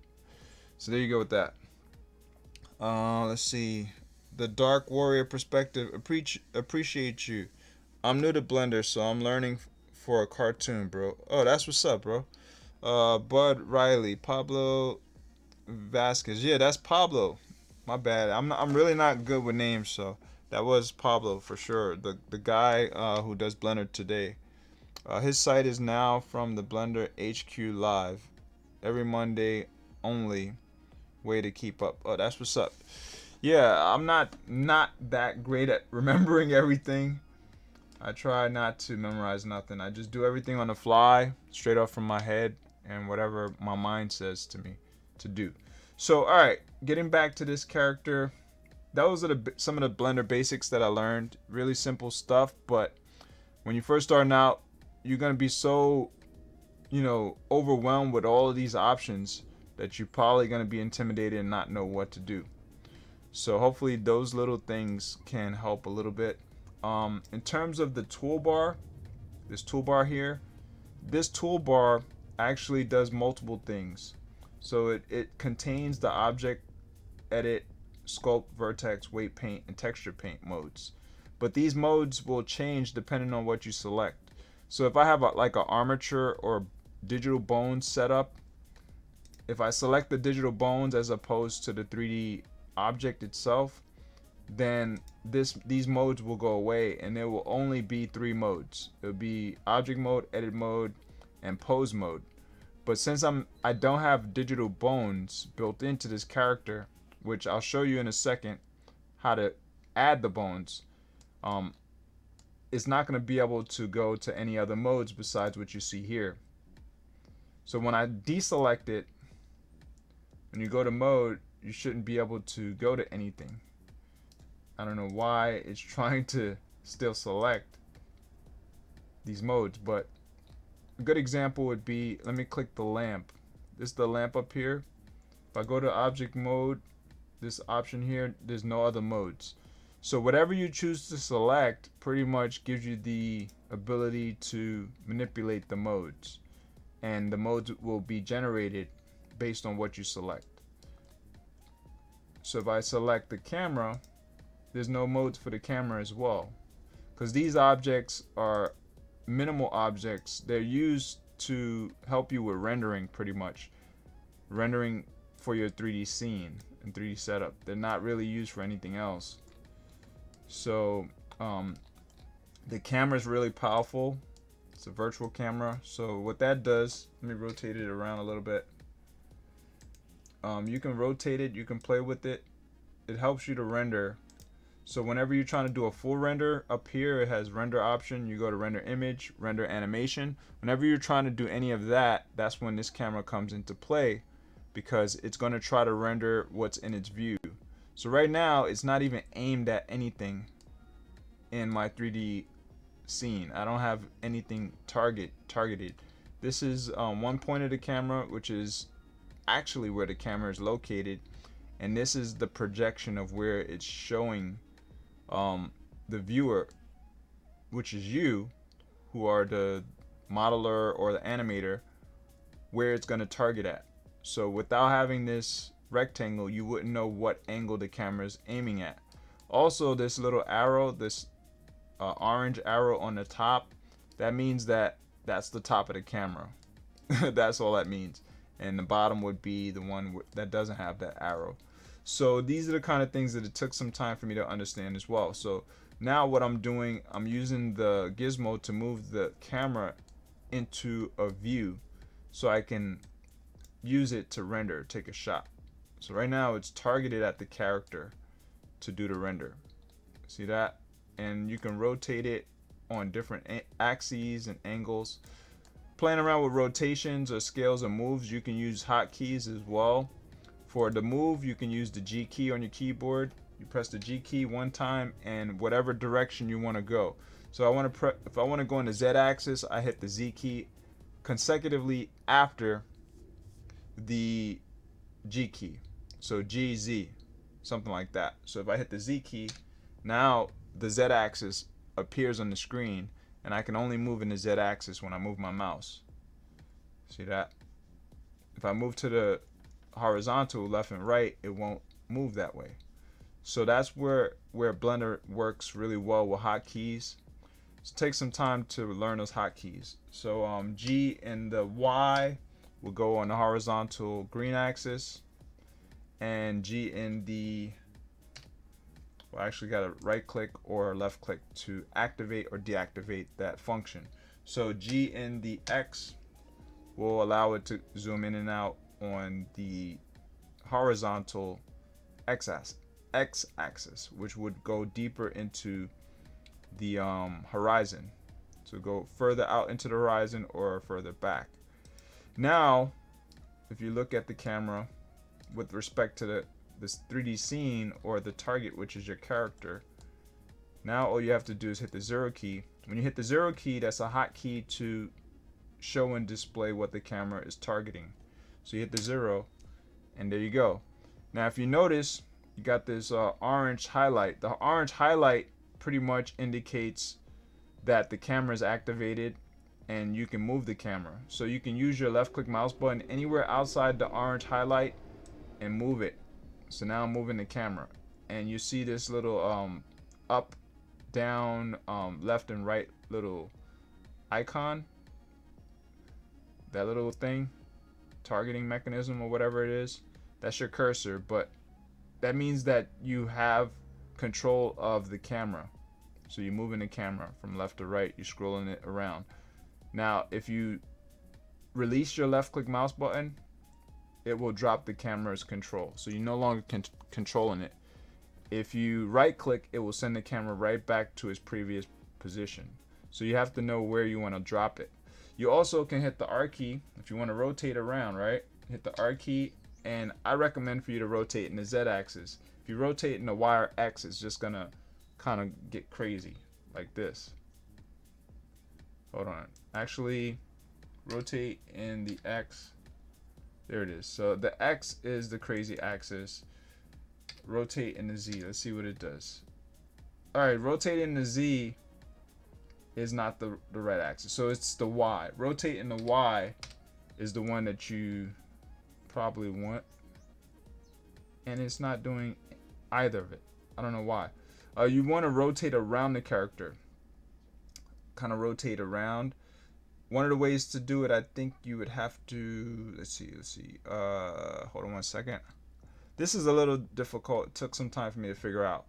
So there you go with that. Let's see. The Dark Warrior perspective. Appreciate you. I'm new to Blender, so I'm learning for a cartoon, bro. Oh, that's what's up, bro. Bud Riley, Pablo Vasquez. Yeah, that's Pablo. My bad. I'm really not good with names, so that was Pablo for sure. The guy who does Blender today. His site is now from the Blender HQ Live every Monday only. Way to keep up. Oh, that's what's up. Yeah, I'm not that great at remembering everything. I try not to memorize nothing. I just do everything on the fly, straight off from my head, and whatever my mind says to me to do. So, all right, getting back to this character, those are some of the Blender basics that I learned. Really simple stuff, but when you first starting out, you're gonna be so, overwhelmed with all of these options that you're probably gonna be intimidated and not know what to do. So hopefully those little things can help a little bit. In terms of the toolbar, this toolbar here, this toolbar actually does multiple things. So it contains the object, edit, sculpt, vertex, weight paint, and texture paint modes. But these modes will change depending on what you select. So if I have like an armature or digital bones set up, if I select the digital bones as opposed to the 3D object itself, then these modes will go away, and there will only be 3 modes. It will be object mode, edit mode, and pose mode. But since I don't have digital bones built into this character, which I'll show you in a second how to add the bones, it's not going to be able to go to any other modes besides what you see here. So when I deselect it, when you go to mode, you shouldn't be able to go to anything. I don't know why it's trying to still select these modes, but a good example would be, let me click the lamp. This is the lamp up here. If I go to object mode, this option here, there's no other modes. So whatever you choose to select pretty much gives you the ability to manipulate the modes, and the modes will be generated based on what you select. So if I select the camera, there's no modes for the camera as well, because these objects are minimal objects. They're used to help you with rendering, pretty much rendering for your 3D scene and 3D setup. They're not really used for anything else. So the camera is really powerful. It's a virtual camera. So what that does, let me rotate it around a little bit. You can rotate it, you can play with it. It helps you to render. So whenever you're trying to do a full render, up here it has render option. You go to render image, render animation. Whenever you're trying to do any of that, that's when this camera comes into play, because it's going to try to render what's in its view. So right now it's not even aimed at anything in my 3D scene. I don't have anything targeted. This is one point of the camera, which is actually where the camera is located, and this is the projection of where it's showing the viewer, which is you, who are the modeler or the animator, where it's going to target at. So without having this rectangle, you wouldn't know what angle the camera is aiming at. Also, this little arrow, this orange arrow on the top, that means that that's the top of the camera. That's all that means. And the bottom would be the one that doesn't have that arrow. So these are the kind of things that it took some time for me to understand as well. So now what I'm doing, I'm using the gizmo to move the camera into a view so I can use it to render, take a shot. So right now it's targeted at the character to do the render. See that? And you can rotate it on different axes and angles. Playing around with rotations or scales or moves, you can use hotkeys as well For the move, you can use the G key on your keyboard. You press the G key one time and whatever direction you want to go. So if I want to go in the Z axis, I hit the Z key consecutively after the G key. So GZ, something like that. So if I hit the Z key, now the Z axis appears on the screen, and I can only move in the Z axis when I move my mouse. See that? If I move to the horizontal, left and right, it won't move that way. So that's where Blender works really well with hotkeys. So take some time to learn those hotkeys. So G and the Y will go on the horizontal green axis, and G in the, well, I actually got to right click or left click to activate or deactivate that function. So G in the X will allow it to zoom in and out on the horizontal X axis, which would go deeper into the horizon, so go further out into the horizon or further back. Now if you look at the camera with respect to this 3D scene or the target, which is your character, now all you have to do is hit the 0 key. When you hit the 0 key, that's a hotkey to show and display what the camera is targeting. So you hit the 0 and there you go. Now if you notice, you got this orange highlight. The orange highlight pretty much indicates that the camera is activated and you can move the camera. So you can use your left click mouse button anywhere outside the orange highlight and move it. So now I'm moving the camera, and you see this little up, down, left and right little icon, that little thing, targeting mechanism or whatever it is. That's your cursor, but that means that you have control of the camera. So you're moving the camera from left to right, you're scrolling it around. Now if you release your left click mouse button, it will drop the camera's control, so you're no longer controlling it. If you right click, it will send the camera right back to its previous position. So you have to know where you want to drop it. You also can hit the R key if you want to rotate around, right? Hit the R key, and I recommend for you to rotate in the Z axis. If you rotate in the Y or X, it's just gonna kind of get crazy like this. Hold on, actually rotate in the X. There it is. So the X is the crazy axis. Rotate in the Z. Let's see what it does. Alright, rotate in the Z is not the right axis. So it's the Y. Rotate in the Y is the one that you probably want. And it's not doing either of it. I don't know why. You want to rotate around the character. Kind of rotate around. One of the ways to do it, I think you would have to, let's see, hold on one second. This is a little difficult. It took some time for me to figure out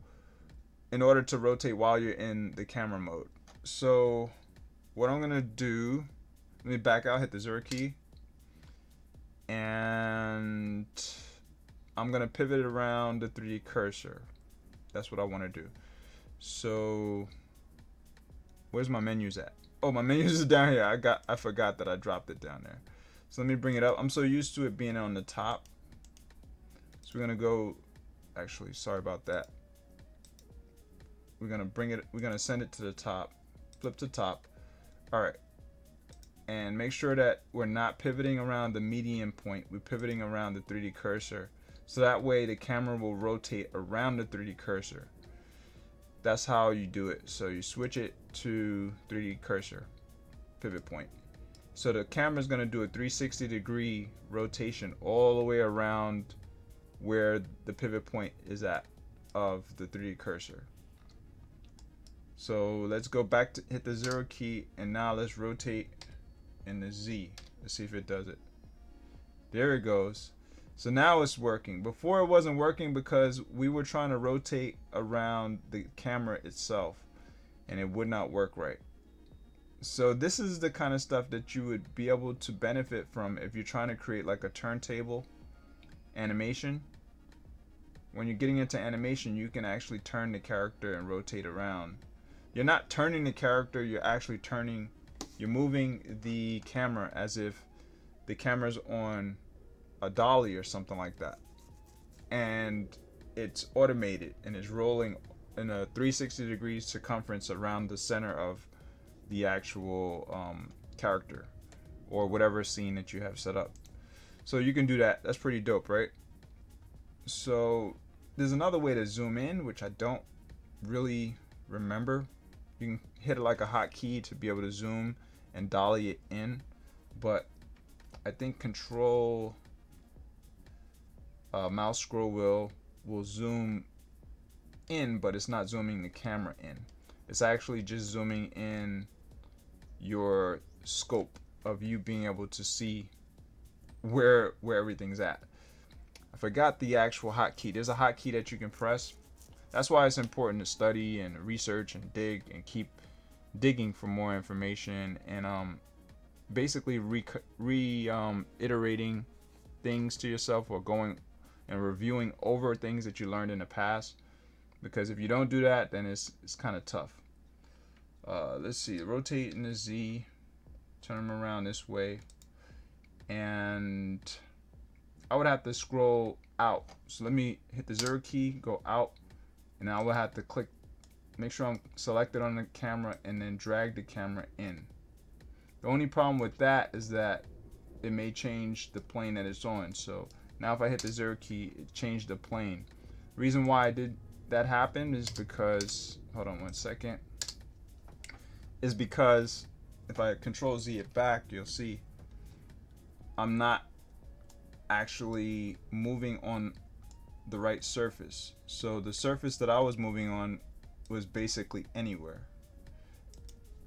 in order to rotate while you're in the camera mode. So what I'm gonna do, let me back out, hit the 0 key, and I'm gonna pivot around the 3D cursor. That's what I want to do. So where's my menus at? Oh, my menus is down here. I forgot that I dropped it down there. So let me bring it up. I'm so used to it being on the top. So we're gonna go, actually, sorry about that. We're gonna send it to the top, flip to top. All right, and make sure that we're not pivoting around the median point. We're pivoting around the 3D cursor. So that way the camera will rotate around the 3D cursor. That's how you do it. So you switch it to 3D cursor, pivot point. So the camera is going to do a 360-degree rotation all the way around where the pivot point is at of the 3D cursor. So let's go back to hit the 0 key, and now let's rotate in the Z. Let's see if it does it. There it goes. So now it's working. Before it wasn't working because we were trying to rotate around the camera itself and it would not work right. So this is the kind of stuff that you would be able to benefit from if you're trying to create like a turntable animation. When you're getting into animation, you can actually turn the character and rotate around. You're not turning the character, you're actually you're moving the camera as if the camera's on a dolly or something like that. and it's automated and it's rolling in a 360 degrees circumference around the center of the actual character or whatever scene that you have set up. So you can do that. That's pretty dope, right? So there's another way to zoom in, which I don't really remember. You can hit it like a hotkey to be able to zoom and dolly it in, but I think control mouse scroll wheel will zoom in, but it's not zooming the camera in. It's actually just zooming in your scope of you being able to see where everything's at. I forgot the actual hotkey. There's a hotkey that you can press. That's why it's important to study and research and dig and keep digging for more information and basically iterating things to yourself or going and reviewing over things that you learned in the past. Because if you don't do that, then it's kind of tough. Let's see, rotate in the Z, turn them around this way, and I would have to scroll out. So let me hit the 0 key, go out, and I will have to click, make sure I'm selected on the camera, and then drag the camera in. The only problem with that is that it may change the plane that it's on. So now if I hit the 0 key, it changed the plane. The reason why I did that happen is because, hold on one second, is because if I control Z it back, you'll see I'm not actually moving on the right surface. So the surface that I was moving on was basically anywhere.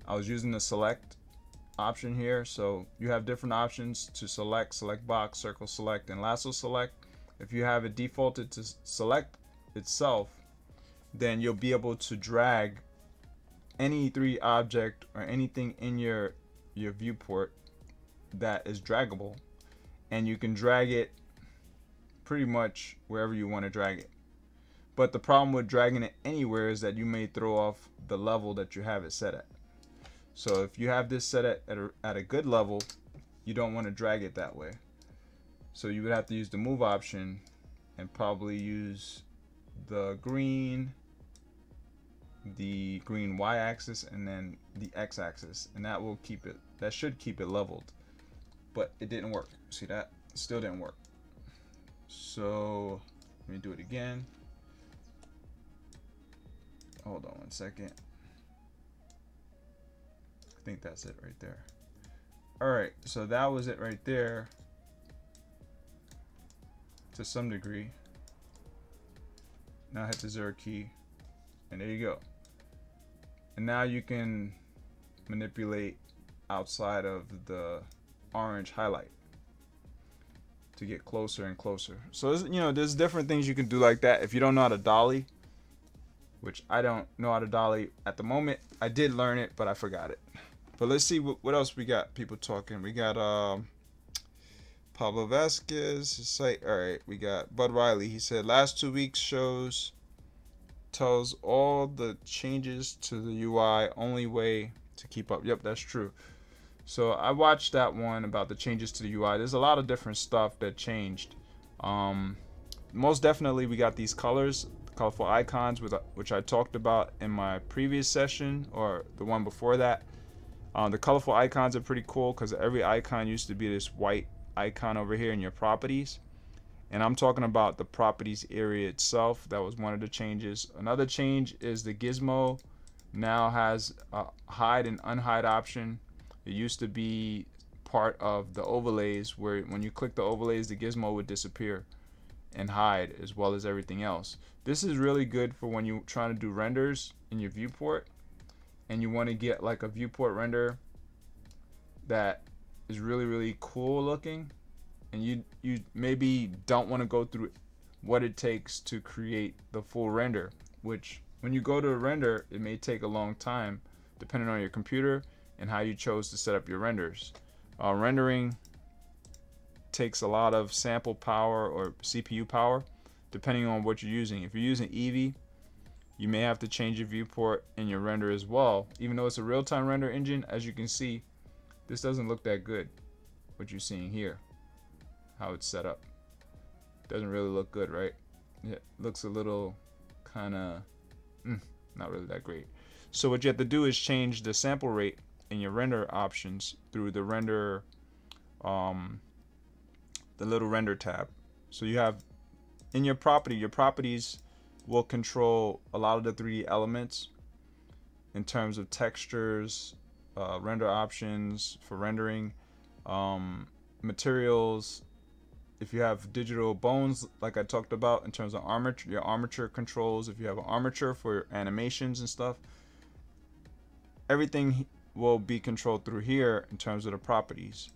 I was using the select option here, so you have different options to select box, circle select, and lasso select. If you have it defaulted to select itself, then you'll be able to drag any 3 object or anything in your viewport that is draggable, and you can drag it pretty much wherever you want to drag it. But the problem with dragging it anywhere is that you may throw off the level that you have it set at. So if you have this set at a good level, you don't want to drag it that way. So you would have to use the move option and probably use the green y-axis and then the x-axis, and that will keep it, that should keep it leveled. But it didn't work. See that? It still didn't work. So let me do it again. Hold on one second. I think that's it right there. Alright, so that was it right there to some degree. Now hit the 0 key, and there you go. And now you can manipulate outside of the orange highlight to get closer and closer. So there's different things you can do like that. If you don't know how to dolly, which I don't know how to dolly at the moment, I did learn it, but I forgot it. But let's see what else we got. People talking. We got Pablo Vasquez site. All right, we got Bud Riley. He said last 2 weeks shows tells all the changes to the UI, only way to keep up. Yep, that's true. So I watched that one about the changes to the UI. There's a lot of different stuff that changed. Most definitely we got these colors, colorful icons, which I talked about in my previous session or the one before that. The colorful icons are pretty cool because every icon used to be this white icon over here in your properties. And I'm talking about the properties area itself. That was one of the changes. Another change is the gizmo now has a hide and unhide option. It used to be part of the overlays where when you click the overlays, the gizmo would disappear and hide as well as everything else. This is really good for when you're trying to do renders in your viewport and you want to get like a viewport render that is really, really cool looking, and you maybe don't want to go through what it takes to create the full render, which when you go to a render, it may take a long time depending on your computer and how you chose to set up your renders. Rendering takes a lot of sample power or CPU power depending on what you're using. If you're using Eevee, you may have to change your viewport in your render as well. Even though it's a real-time render engine, as you can see, this doesn't look that good, what you're seeing here, how it's set up. Doesn't really look good, right? It looks a little kind of not really that great. So what you have to do is change the sample rate in your render options through the render, the little render tab. So you have in your properties will control a lot of the 3D elements in terms of textures, render options for rendering, materials. If you have digital bones, like I talked about, in terms of armature, your armature controls. If you have an armature for animations and stuff, everything will be controlled through here in terms of the properties.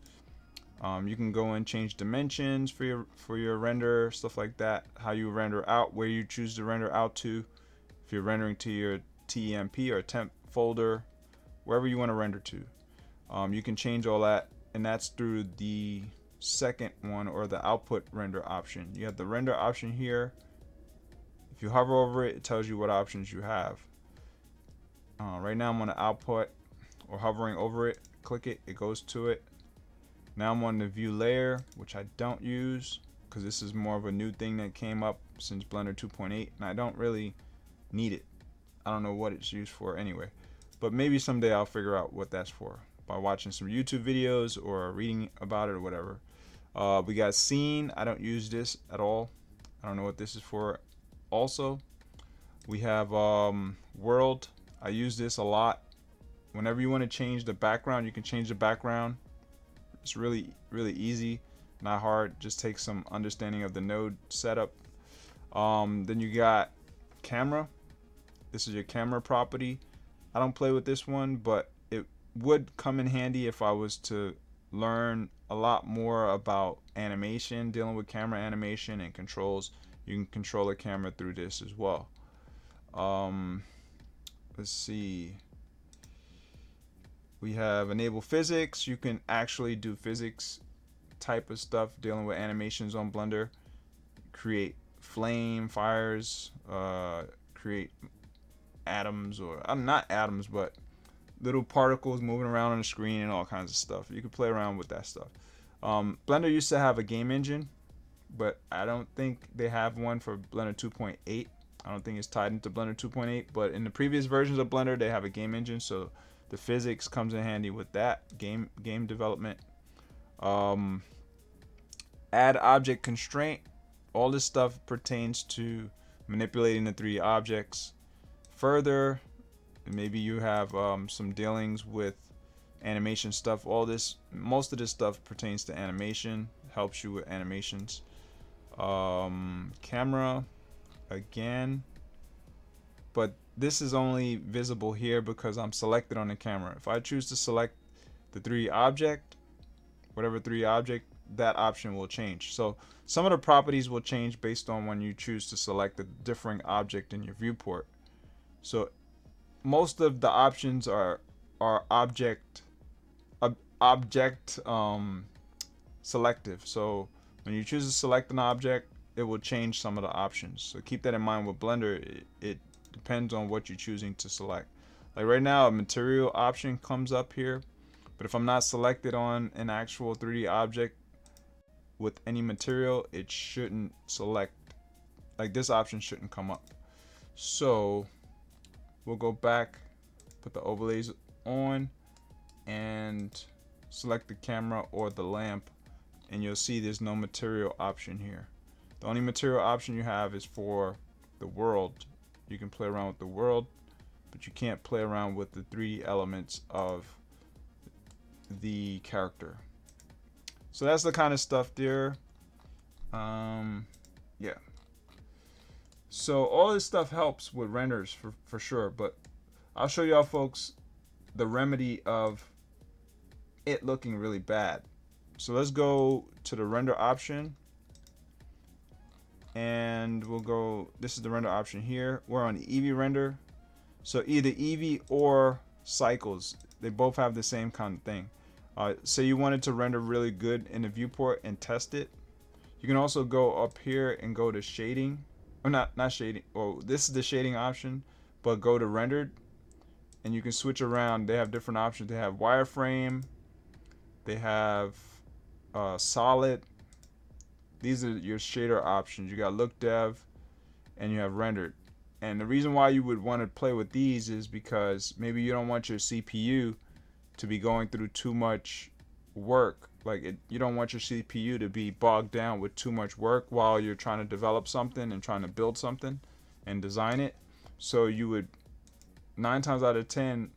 You can go and change dimensions for your render, stuff like that. How you render out, where you choose to render out to. If you're rendering to your temp or temp folder, wherever you want to render to, you can change all that, and that's through the second one, or the output render option. You have the render option here. If you hover over it, it tells you what options you have. Right now I'm on the output, or hovering over it, click it, it goes to it. Now I'm on the view layer, which I don't use because this is more of a new thing that came up since Blender 2.8, and I don't really need it. I don't know what it's used for anyway, but maybe someday I'll figure out what that's for by watching some YouTube videos or reading about it or whatever. We got scene. I don't use this at all. I don't know what this is for. Also, we have world. I use this a lot. Whenever you want to change the background, you can change the background. It's really easy, not hard. Just takes some understanding of the node setup. Then you got camera. This is your camera property. I don't play with this one, but it would come in handy if I was to learn a lot more about animation, dealing with camera animation and controls. You can control a camera through this as well. Let's see. We have enable physics. You can actually do physics type of stuff, dealing with animations on Blender. Create flame, fires, create atoms, or not atoms, but little particles moving around on the screen and all kinds of stuff. You can play around with that stuff. Blender used to have a game engine, but I don't think they have one for Blender 2.8. I don't think it's tied into Blender 2.8, but in the previous versions of Blender, they have a game engine, so the physics comes in handy with that game development. Add object constraint. All this stuff pertains to manipulating the 3D objects further. Maybe you have some dealings with animation stuff. Most of this stuff pertains to animation, helps you with animations. Camera again, but this is only visible here because I'm selected on the camera. If I choose to select the 3D object, whatever 3D object, that option will change. So some of the properties will change based on when you choose to select a differing object in your viewport. So most of the options are object selective. So when you choose to select an object, it will change some of the options. So keep that in mind with Blender. It depends on what you're choosing to select. Like right now, a material option comes up here, but if I'm not selected on an actual 3D object with any material, it shouldn't select. Like this option shouldn't come up. So we'll go back, put the overlays on, and select the camera or the lamp, and you'll see there's no material option here. The only material option you have is for the world. You can play around with the world, but you can't play around with the 3D elements of the character. So that's the kind of stuff there. Yeah. So all this stuff helps with renders for sure, but I'll show y'all folks the remedy of it looking really bad. So let's go to the render option, and we'll go, this is the render option here. We're on the Eevee Render. So either Eevee or Cycles, they both have the same kind of thing. Say you wanted to render really good in the viewport and test it, you can also go up here and go to shading, or not shading, or this is the shading option, but go to rendered, and you can switch around. They have different options. They have wireframe, they have solid. These are your shader options. You got look dev, and you have rendered. And the reason why you would want to play with these is because maybe you don't want your CPU to be going through too much work. You don't want your CPU to be bogged down with too much work while you're trying to develop something and trying to build something and design it. So you would 9 times out of 10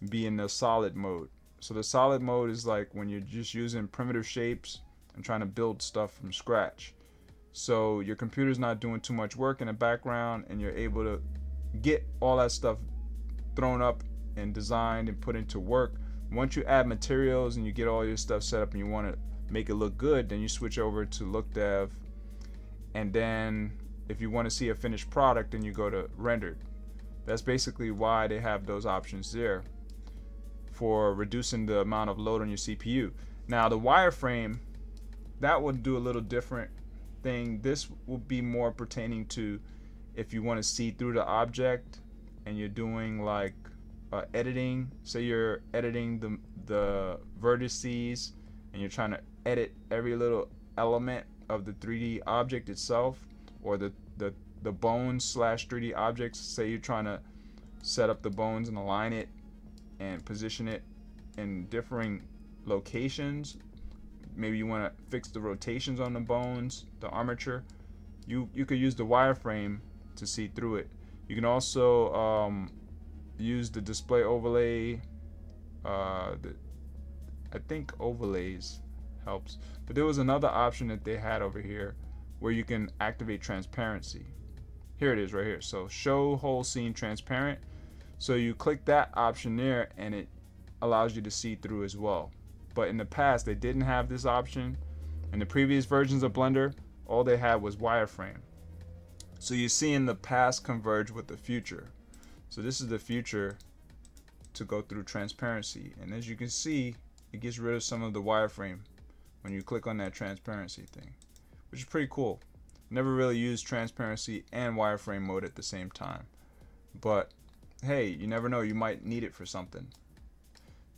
be in the solid mode. So the solid mode is like when you're just using primitive shapes and trying to build stuff from scratch. So your computer's not doing too much work in the background, and you're able to get all that stuff thrown up and designed and put into work. Once you add materials and you get all your stuff set up and you want to make it look good, then you switch over to look dev, and then if you want to see a finished product, then you go to rendered. That's basically why they have those options there, for reducing the amount of load on your CPU. Now the wireframe, that would do a little different thing. This will be more pertaining to if you want to see through the object and you're doing like editing. Say you're editing the vertices and you're trying to edit every little element of the 3D object itself, or the bones slash 3D objects. Say you're trying to set up the bones and align it and position it in differing locations. Maybe you want to fix the rotations on the bones, the armature. You could use the wireframe to see through it. You can also use the display overlay. I think overlays helps, but there was another option that they had over here where you can activate transparency. Here it is right here. So show whole scene transparent. So you click that option there and it allows you to see through as well. But in the past they didn't have this option. In the previous versions of Blender, all they had was wireframe. So you're seeing the past converge with the future. So this is the future to go through transparency. And as you can see, it gets rid of some of the wireframe when you click on that transparency thing, which is pretty cool. Never really used transparency and wireframe mode at the same time. But hey, you never know, you might need it for something.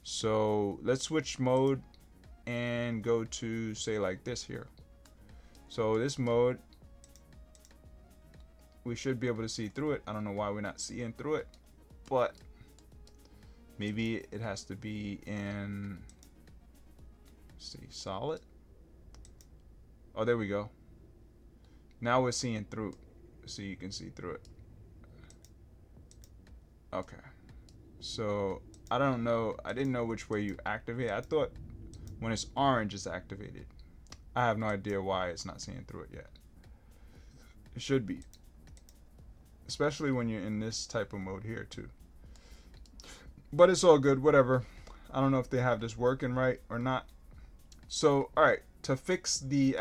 So let's switch mode and go to, say, like this here. So this mode, we should be able to see through it. I don't know why we're not seeing through it, but maybe it has to be in, let's see, solid. Oh, there we go. Now we're seeing through. So you can see through it. Okay. So I don't know. I didn't know which way you activate. I thought when it's orange it's activated. I have no idea why it's not seeing through it yet. It should be. Especially when you're in this type of mode here too. But it's all good, whatever. I don't know if they have this working right or not. So, alright, to fix the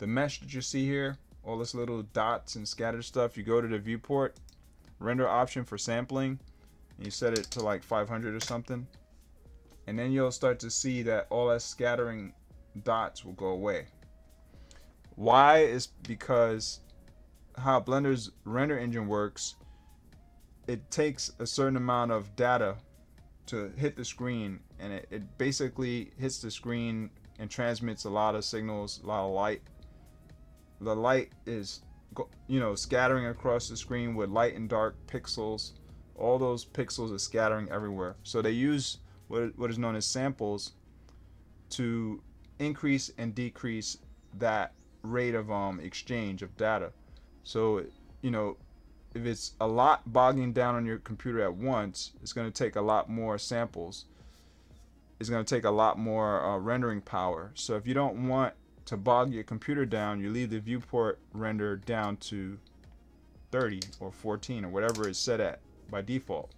mesh that you see here, all this little dots and scattered stuff, you go to the viewport, render option for sampling, and you set it to like 500 or something. And then you'll start to see that all that scattering dots will go away. Why? Is because how Blender's render engine works, it takes a certain amount of data to hit the screen, and it basically hits the screen and transmits a lot of signals, a lot of light. The light is, scattering across the screen with light and dark pixels. All those pixels are scattering everywhere. So they use what is known as samples to increase and decrease that rate of exchange of data. So if it's a lot bogging down on your computer at once, it's going to take a lot more samples. It's going to take a lot more rendering power. So if you don't want to bog your computer down, you leave the viewport render down to 30 or 14 or whatever it's set at by default.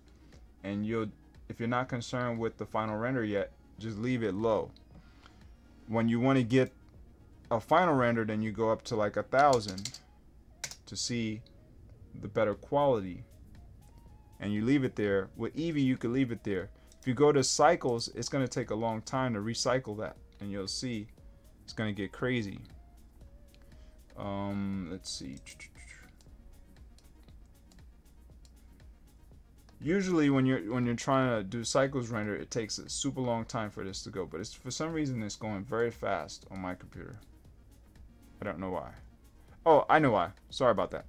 And if you're not concerned with the final render yet, just leave it low. When you want to get a final render, then you go up to like 1,000 to see the better quality, and you leave it there. With Eevee, you can leave it there. If you go to cycles, it's going to take a long time to recycle that, and you'll see it's going to get crazy. Let's see. Usually when you're trying to do cycles render, it takes a super long time for this to go, but for some reason it's going very fast on my computer. I don't know why. Oh, I know why. Sorry about that.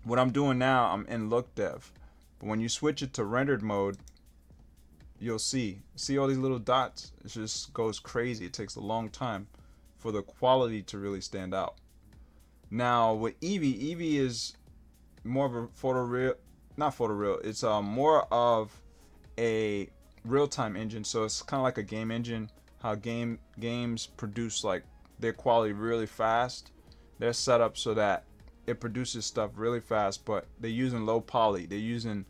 What I'm doing now, I'm in look dev. But when you switch it to rendered mode, you'll see all these little dots. It just goes crazy. It takes a long time for the quality to really stand out. Now with Eevee is more of a photoreal, not photoreal. It's more of a real-time engine. So it's kind of like a game engine. How games produce like their quality really fast. They're set up so that it produces stuff really fast, but they're using low poly. They're using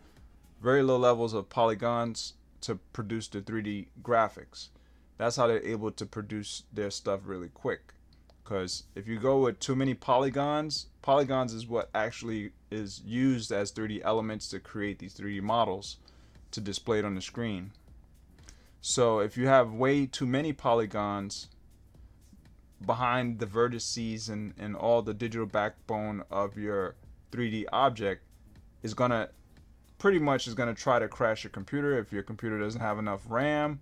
very low levels of polygons to produce the 3D graphics. That's how they're able to produce their stuff really quick. Because if you go with too many polygons is what actually is used as 3D elements to create these 3D models to display it on the screen. So if you have way too many polygons behind the vertices and all the digital backbone of your 3D object, is gonna pretty much is gonna try to crash your computer if your computer doesn't have enough RAM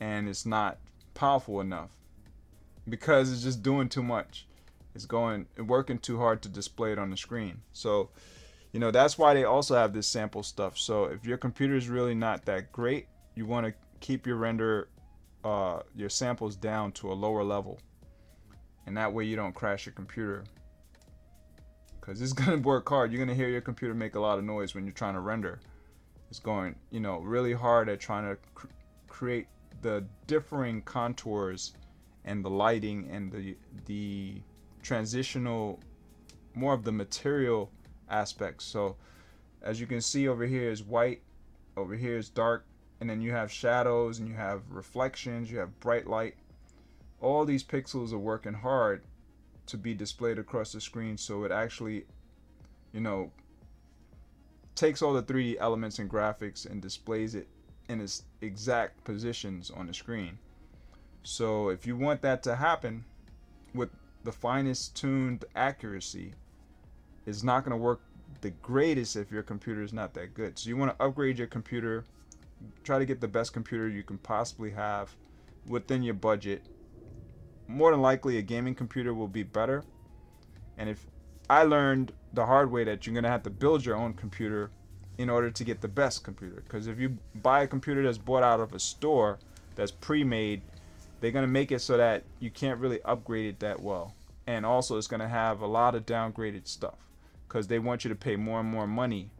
and it's not powerful enough, because it's just doing too much. It's working too hard to display it on the screen. So, that's why they also have this sample stuff. So if your computer is really not that great, you want to keep your render, your samples down to a lower level. And that way you don't crash your computer. Because it's going to work hard. You're going to hear your computer make a lot of noise when you're trying to render. It's going, really hard at trying to create the differing contours and the lighting and the transitional, more of the material aspects. So as you can see, over here is white, over here is dark, and then you have shadows and you have reflections, you have bright light. All these pixels are working hard to be displayed across the screen, so it actually, takes all the 3D elements and graphics and displays it in its exact positions on the screen. So if you want that to happen with the finest tuned accuracy, it's not going to work the greatest if your computer is not that good. So you want to upgrade your computer, try to get the best computer you can possibly have within your budget. More than likely a gaming computer will be better. And if I learned the hard way that you're going to have to build your own computer in order to get the best computer, because if you buy a computer that's bought out of a store that's pre-made, they're going to make it so that you can't really upgrade it that well. And also it's going to have a lot of downgraded stuff because they want you to pay more and more money.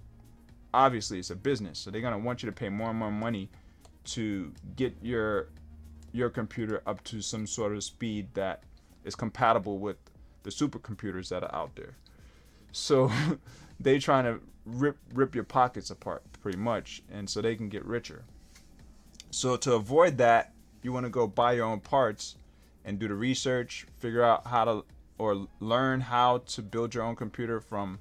Obviously it's a business, so they're going to want you to pay more and more money to get your computer up to some sort of speed that is compatible with the supercomputers that are out there. So they trying to rip your pockets apart pretty much, and so they can get richer. So to avoid that, you want to go buy your own parts and do the research, figure out how to, or learn how to build your own computer from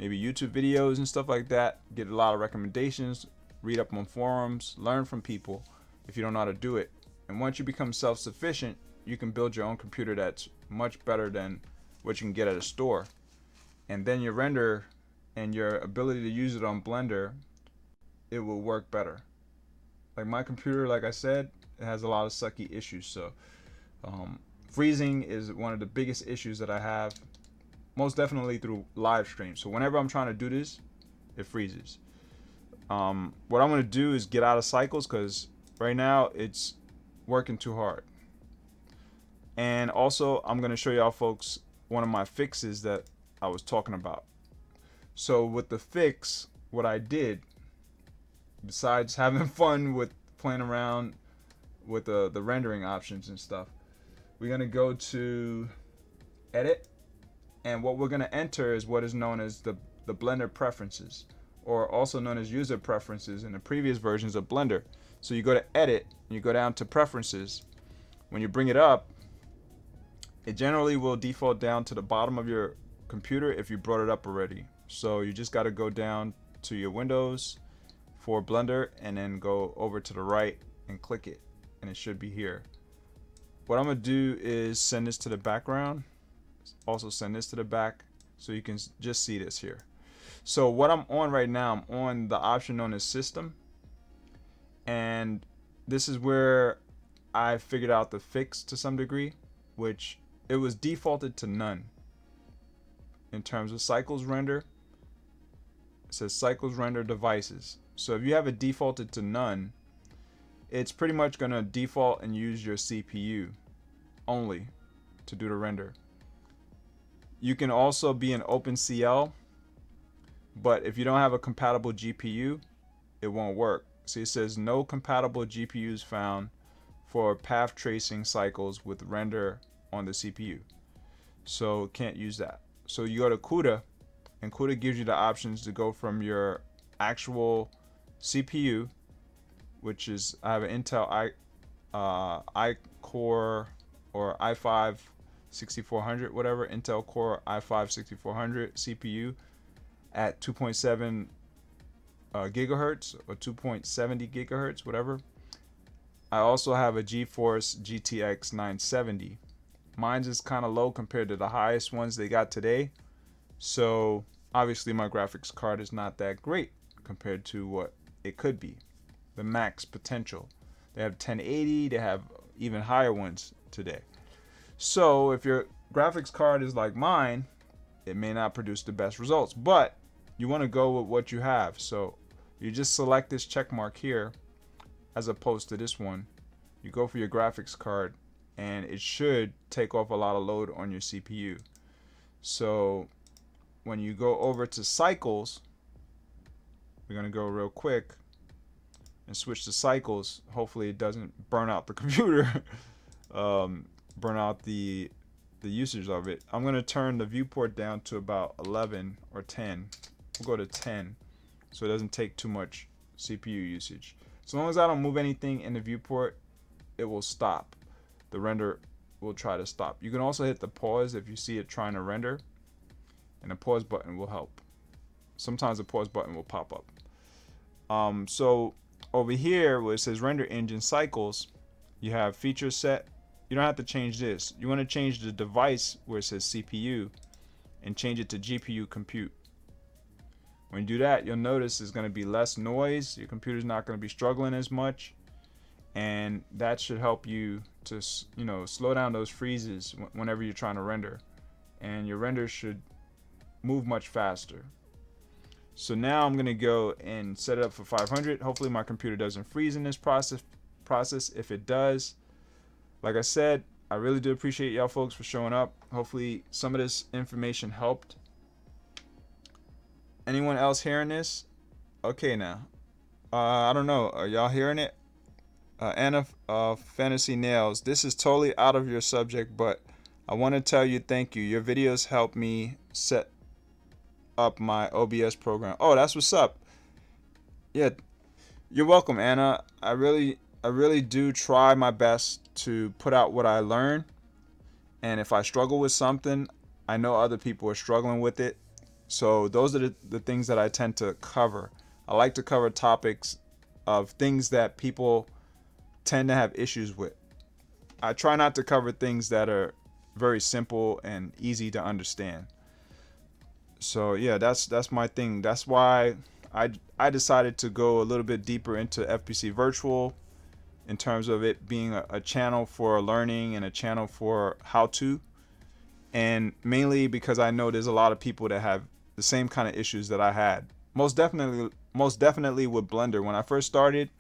maybe YouTube videos and stuff like that. Get a lot of recommendations, read up on forums, learn from people if you don't know how to do it. And once you become self-sufficient, you can build your own computer that's much better than what you can get at a store. And then your render and your ability to use it on Blender, it will work better. Like my computer, like I said, it has a lot of sucky issues. So freezing is one of the biggest issues that I have, most definitely through live stream. So whenever I'm trying to do this, it freezes. What I'm going to do is get out of Cycles, because right now it's working too hard. And also I'm going to show y'all folks one of my fixes that I was talking about. So with the fix, what I did, besides having fun with playing around with the rendering options and stuff, we're going to go to edit, and what we're going to enter is what is known as the Blender preferences, or also known as user preferences in the previous versions of Blender. So you go to edit, and you go down to preferences. When you bring it up, it generally will default down to the bottom of your computer if you brought it up already. So you just got to go down to your Windows for Blender and then go over to the right and click it, and it should be here. What I'm going to do is send this to the background, also send this to the back, so you can just see this here. So what I'm on right now, I'm on the option known as System, and this is where I figured out the fix to some degree, which it was defaulted to none in terms of Cycles render. It says Cycles Render Devices. So if you have it defaulted to none, it's pretty much going to default and use your CPU only to do the render. You can also be an OpenCL, but if you don't have a compatible GPU, it won't work. See, it says no compatible GPUs found for path tracing cycles with render on the CPU. So can't use that. So you go to CUDA, and CUDA gives you the options to go from your actual CPU, which is, I have an Intel i-Core or i5 6400, whatever, Intel Core i5 6400 CPU at 2.7 gigahertz or 2.70 gigahertz, whatever. I also have a GeForce GTX 970. Mine's is kind of low compared to the highest ones they got today. So obviously my graphics card is not that great compared to what it could be. The max potential. They have 1080, they have even higher ones today. So if your graphics card is like mine, it may not produce the best results, but you want to go with what you have. So you just select this check mark here as opposed to this one. You go for your graphics card and it should take off a lot of load on your CPU. So when you go over to cycles, we're going to go real quick and switch to cycles. Hopefully it doesn't burn out the computer, burn out the usage of it. I'm going to turn the viewport down to about 11 or 10. We'll go to 10 so it doesn't take too much CPU usage. As long as I don't move anything in the viewport, it will stop. The render will try to stop. You can also hit the pause if you see it trying to render, and the pause button will help. Sometimes the pause button will pop up. So over here where it says render engine cycles, you have feature set. You don't have to change this. You want to change the device where it says CPU and change it to GPU compute. When you do that, you'll notice there's going to be less noise. Your computer's not going to be struggling as much, and that should help you to, you know, slow down those freezes whenever you're trying to render, and your render should move much faster. So now I'm going to go and set it up for 500. Hopefully my computer doesn't freeze in this process. If it does, like I said, I really do appreciate y'all folks for showing up. Hopefully some of this information helped. Anyone else hearing this? Okay, now I don't know, are y'all hearing it? Anna Fantasy Nails, this is totally out of your subject, but I want to tell you thank you. Your videos help me set up my OBS program. Oh, that's what's up. Yeah, you're welcome, Anna. I really do try my best to put out what I learn, and if I struggle with something, I know other people are struggling with it. So those are the things that I tend to cover. I like to cover topics of things that people tend to have issues with. I try not to cover things that are very simple and easy to understand. So yeah, that's my thing. That's why I decided to go a little bit deeper into FPC Virtual in terms of it being a channel for learning and a channel for how-to, and mainly because I know there's a lot of people that have the same kind of issues that I had. Most definitely with Blender. When I first started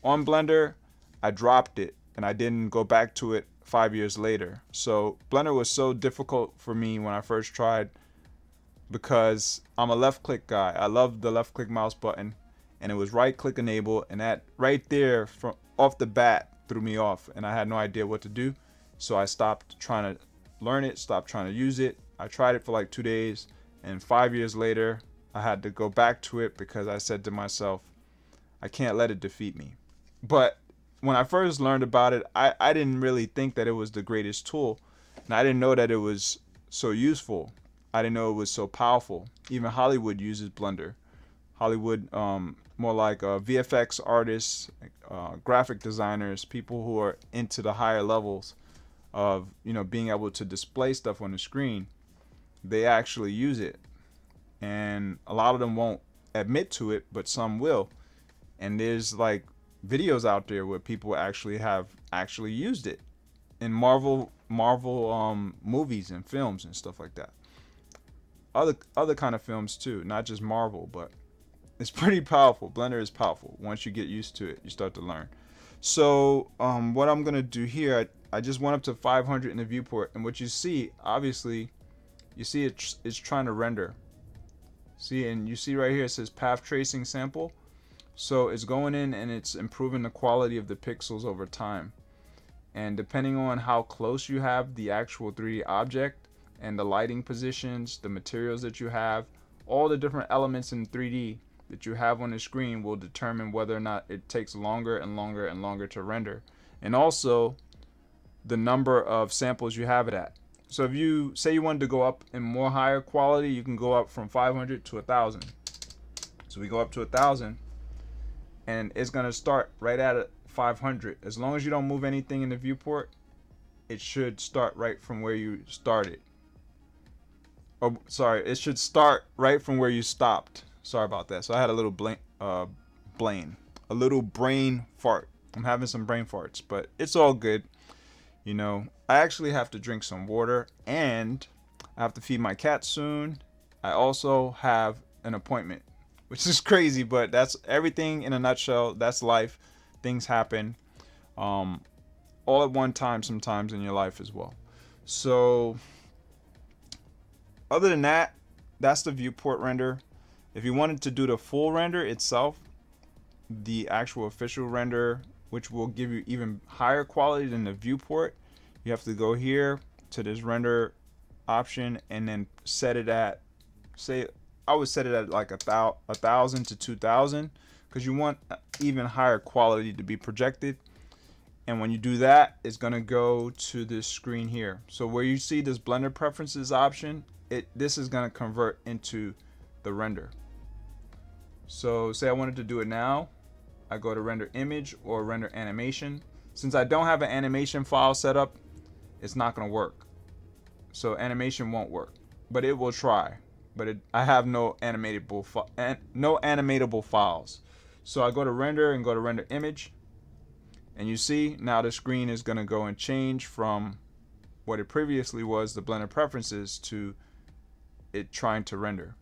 on Blender, I dropped it and I didn't go back to it 5 years later. So Blender was so difficult for me when I first tried because I'm a left click guy. I love the left click mouse button, and it was right click enable, and that right there from off the bat threw me off and I had no idea what to do. So I stopped trying to learn it, stopped trying to use it. I tried it for like 2 days, and 5 years later I had to go back to it because I said to myself, I can't let it defeat me. But when I first learned about it, I didn't really think that it was the greatest tool, and I didn't know that it was so useful. I didn't know it was so powerful. Even Hollywood uses Blender. Hollywood, more like VFX artists, graphic designers, people who are into the higher levels of, you know, being able to display stuff on the screen, they actually use it. And a lot of them won't admit to it, but some will. And there's like videos out there where people have actually used it in Marvel movies and films and stuff like that. Other kind of films too, not just Marvel, but It's pretty powerful. Blender is powerful. Once you get used to it, you start to learn. So what I'm gonna do here, I just went up to 500 in the viewport, and what you see, obviously, you see it's trying to render. See, and you see right here it says path tracing sample. So it's going in and it's improving the quality of the pixels over time. And depending on how close you have the actual 3D object and the lighting positions, the materials that you have, all the different elements in 3D that you have on the screen will determine whether or not it takes longer and longer and longer to render. And also the number of samples you have it at. So if you say you wanted to go up in more higher quality, you can go up from 500 to 1,000. So we go up to 1,000 and it's gonna start right at 500. As long as you don't move anything in the viewport, it should start right from where you started. Oh, sorry, it should start right from where you stopped. Sorry about that. So I had a little a little brain fart. I'm having some brain farts, but it's all good. You know, I actually have to drink some water, and I have to feed my cat soon. I also have an appointment, which is crazy, but that's everything in a nutshell. That's life. Things happen all at one time sometimes in your life as well. So other than that, that's the viewport render. If you wanted to do the full render itself, the actual official render, which will give you even higher quality than the viewport, you have to go here to this render option and then set it at, say, I would set it at like 1,000 to 2,000, because you want even higher quality to be projected. And when you do that, it's gonna go to this screen here. So where you see this Blender Preferences option, this is gonna convert into the render. So say I wanted to do it now, I go to render image or render animation. Since I don't have an animation file set up, it's not gonna work. So animation won't work, but it will try. But I have no animatable files. So I go to render and go to render image, and you see now the screen is gonna go and change from what it previously was, the Blender Preferences, to it trying to render.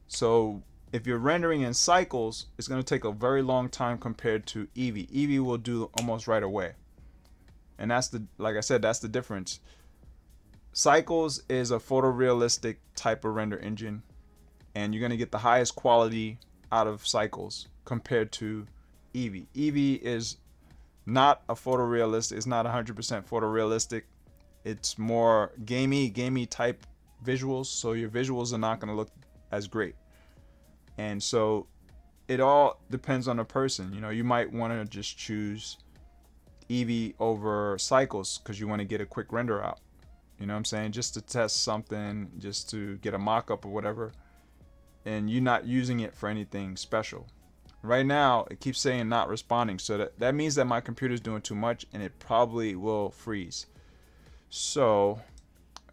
So if you're rendering in cycles, it's going to take a very long time compared to Eevee. Eevee will do almost right away. And that's the, like I said, that's the difference. Cycles is a photorealistic type of render engine, and you're going to get the highest quality out of cycles compared to Eevee. Eevee is not a photorealistic, it's not 100% photorealistic. It's more gamey type visuals, so your visuals are not going to look as great. And so it all depends on the person. You know, you might want to just choose Eevee over cycles because you want to get a quick render out. You know what I'm saying? Just to test something, just to get a mock-up or whatever. And you're not using it for anything special. Right now, it keeps saying not responding. So that means that my computer's doing too much and it probably will freeze. So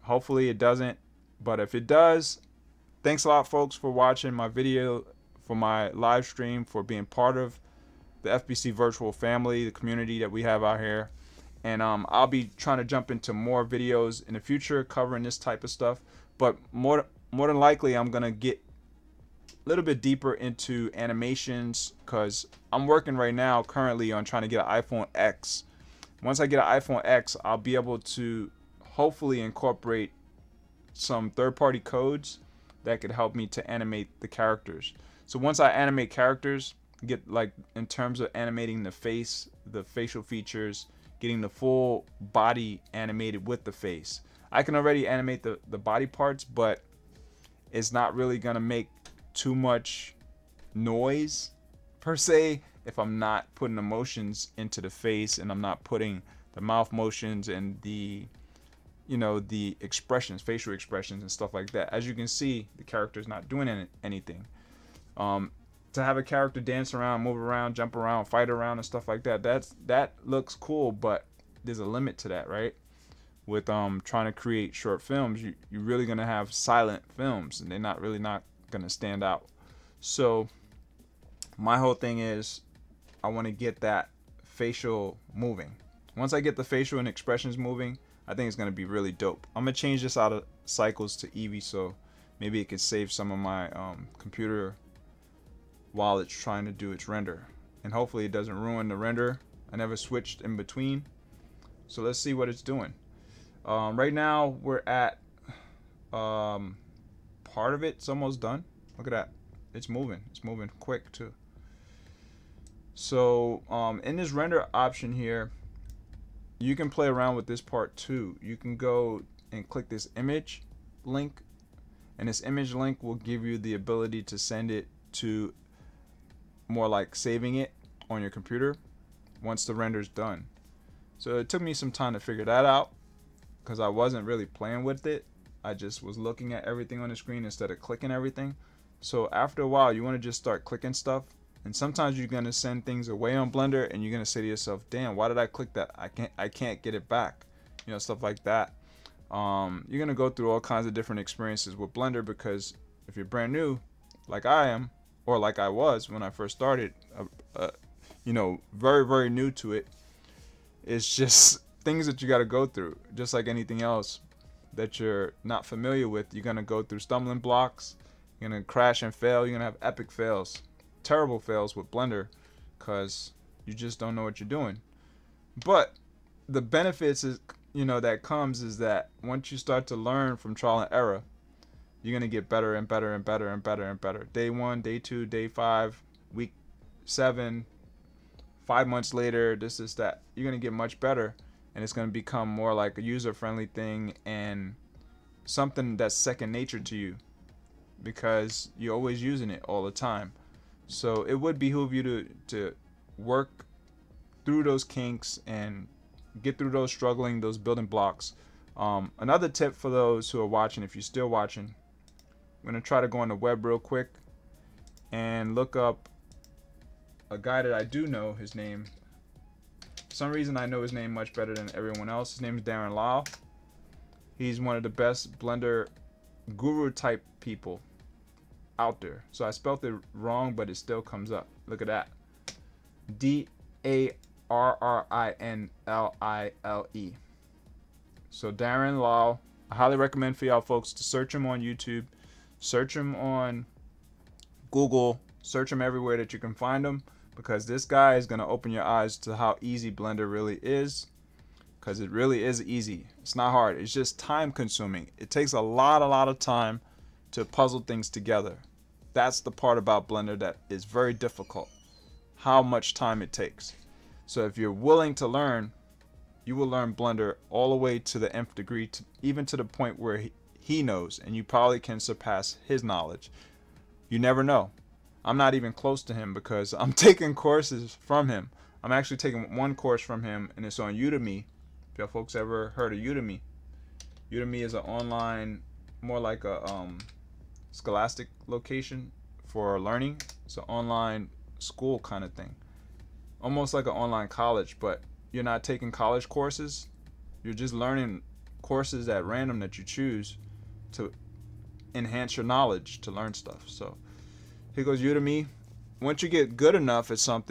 hopefully it doesn't. But if it does, thanks a lot, folks, for watching my video, for my live stream, for being part of the FBC virtual family, the community that we have out here. And I'll be trying to jump into more videos in the future covering this type of stuff. But more than likely, I'm going to get a little bit deeper into animations, because I'm working right now currently on trying to get an iPhone X. Once I get an iPhone X, I'll be able to hopefully incorporate some third-party codes that could help me to animate the characters. So once I animate characters, get like in terms of animating the face, the facial features, getting the full body animated with the face. I can already animate the body parts, but it's not really gonna make too much noise per se if I'm not putting emotions into the face, and I'm not putting the mouth motions and the, you know, the expressions, facial expressions and stuff like that. As you can see, the character's not doing anything. To have a character dance around, move around, jump around, fight around and stuff like that, that looks cool, but there's a limit to that, right? With trying to create short films, you're really gonna have silent films, and they're not gonna stand out. So my whole thing is I want to get that facial moving. Once I get the facial and expressions moving, I think it's going to be really dope. I'm going to change this out of cycles to Eevee, so maybe it could save some of my computer while it's trying to do its render. And hopefully it doesn't ruin the render. I never switched in between. So let's see what it's doing. Right now we're at part of it's almost done. Look at that. It's moving quick too. So in this render option here, you can play around with this part too. You can go and click this image link, and this image link will give you the ability to send it to more like saving it on your computer once the render's done. So it took me some time to figure that out because I wasn't really playing with it. I just was looking at everything on the screen instead of clicking everything. So after a while, you want to just start clicking stuff, and sometimes you're going to send things away on Blender and you're going to say to yourself, damn, why did I click that? I can't get it back, you know, stuff like that. You're going to go through all kinds of different experiences with Blender, because if you're brand new like I am, or like I was when I first started, you know, very new to it, it's just things that you got to go through. Just like anything else that you're not familiar with, you're going to go through stumbling blocks, you're going to crash and fail, you're going to have epic fails, terrible fails with Blender, because you just don't know what you're doing. But the benefits is, you know, that comes is that once you start to learn from trial and error, you're going to get better and better and better and better and better. Day 1, day 2, day 5, week 7, 5 months later, this is that. You're going to get much better, and it's going to become more like a user-friendly thing and something that's second nature to you, because you're always using it all the time. So it would behoove you to work through those kinks and get through those those building blocks. Another tip for those who are watching, if you're still watching, I'm going to try to go on the web real quick and look up a guy that I do know his name. For some reason I know his name much better than everyone else. His name is Darren Lau. He's one of the best Blender guru type people out there. So I spelled it wrong, but it still comes up. Look at that. DARRINLILE. So Darren Lau, I highly recommend for y'all folks to search him on YouTube, search him on Google, search him everywhere that you can find him, because this guy is going to open your eyes to how easy Blender really is, because it really is easy. It's not hard. It's just time consuming. It takes a lot of time to puzzle things together. That's the part about Blender that is very difficult, how much time it takes. So if you're willing to learn, you will learn Blender all the way to the nth degree, even to the point where he knows, and you probably can surpass his knowledge. You never know. I'm not even close to him because I'm taking courses from him. I'm actually taking one course from him, and it's on Udemy. If y'all folks ever heard of Udemy, Udemy is an online, more like a scholastic location for learning. It's an online school kind of thing, almost like an online college, but you're not taking college courses. You're just learning courses at random that you choose to enhance your knowledge, to learn stuff. So here goes Udemy. Once you get good enough at something,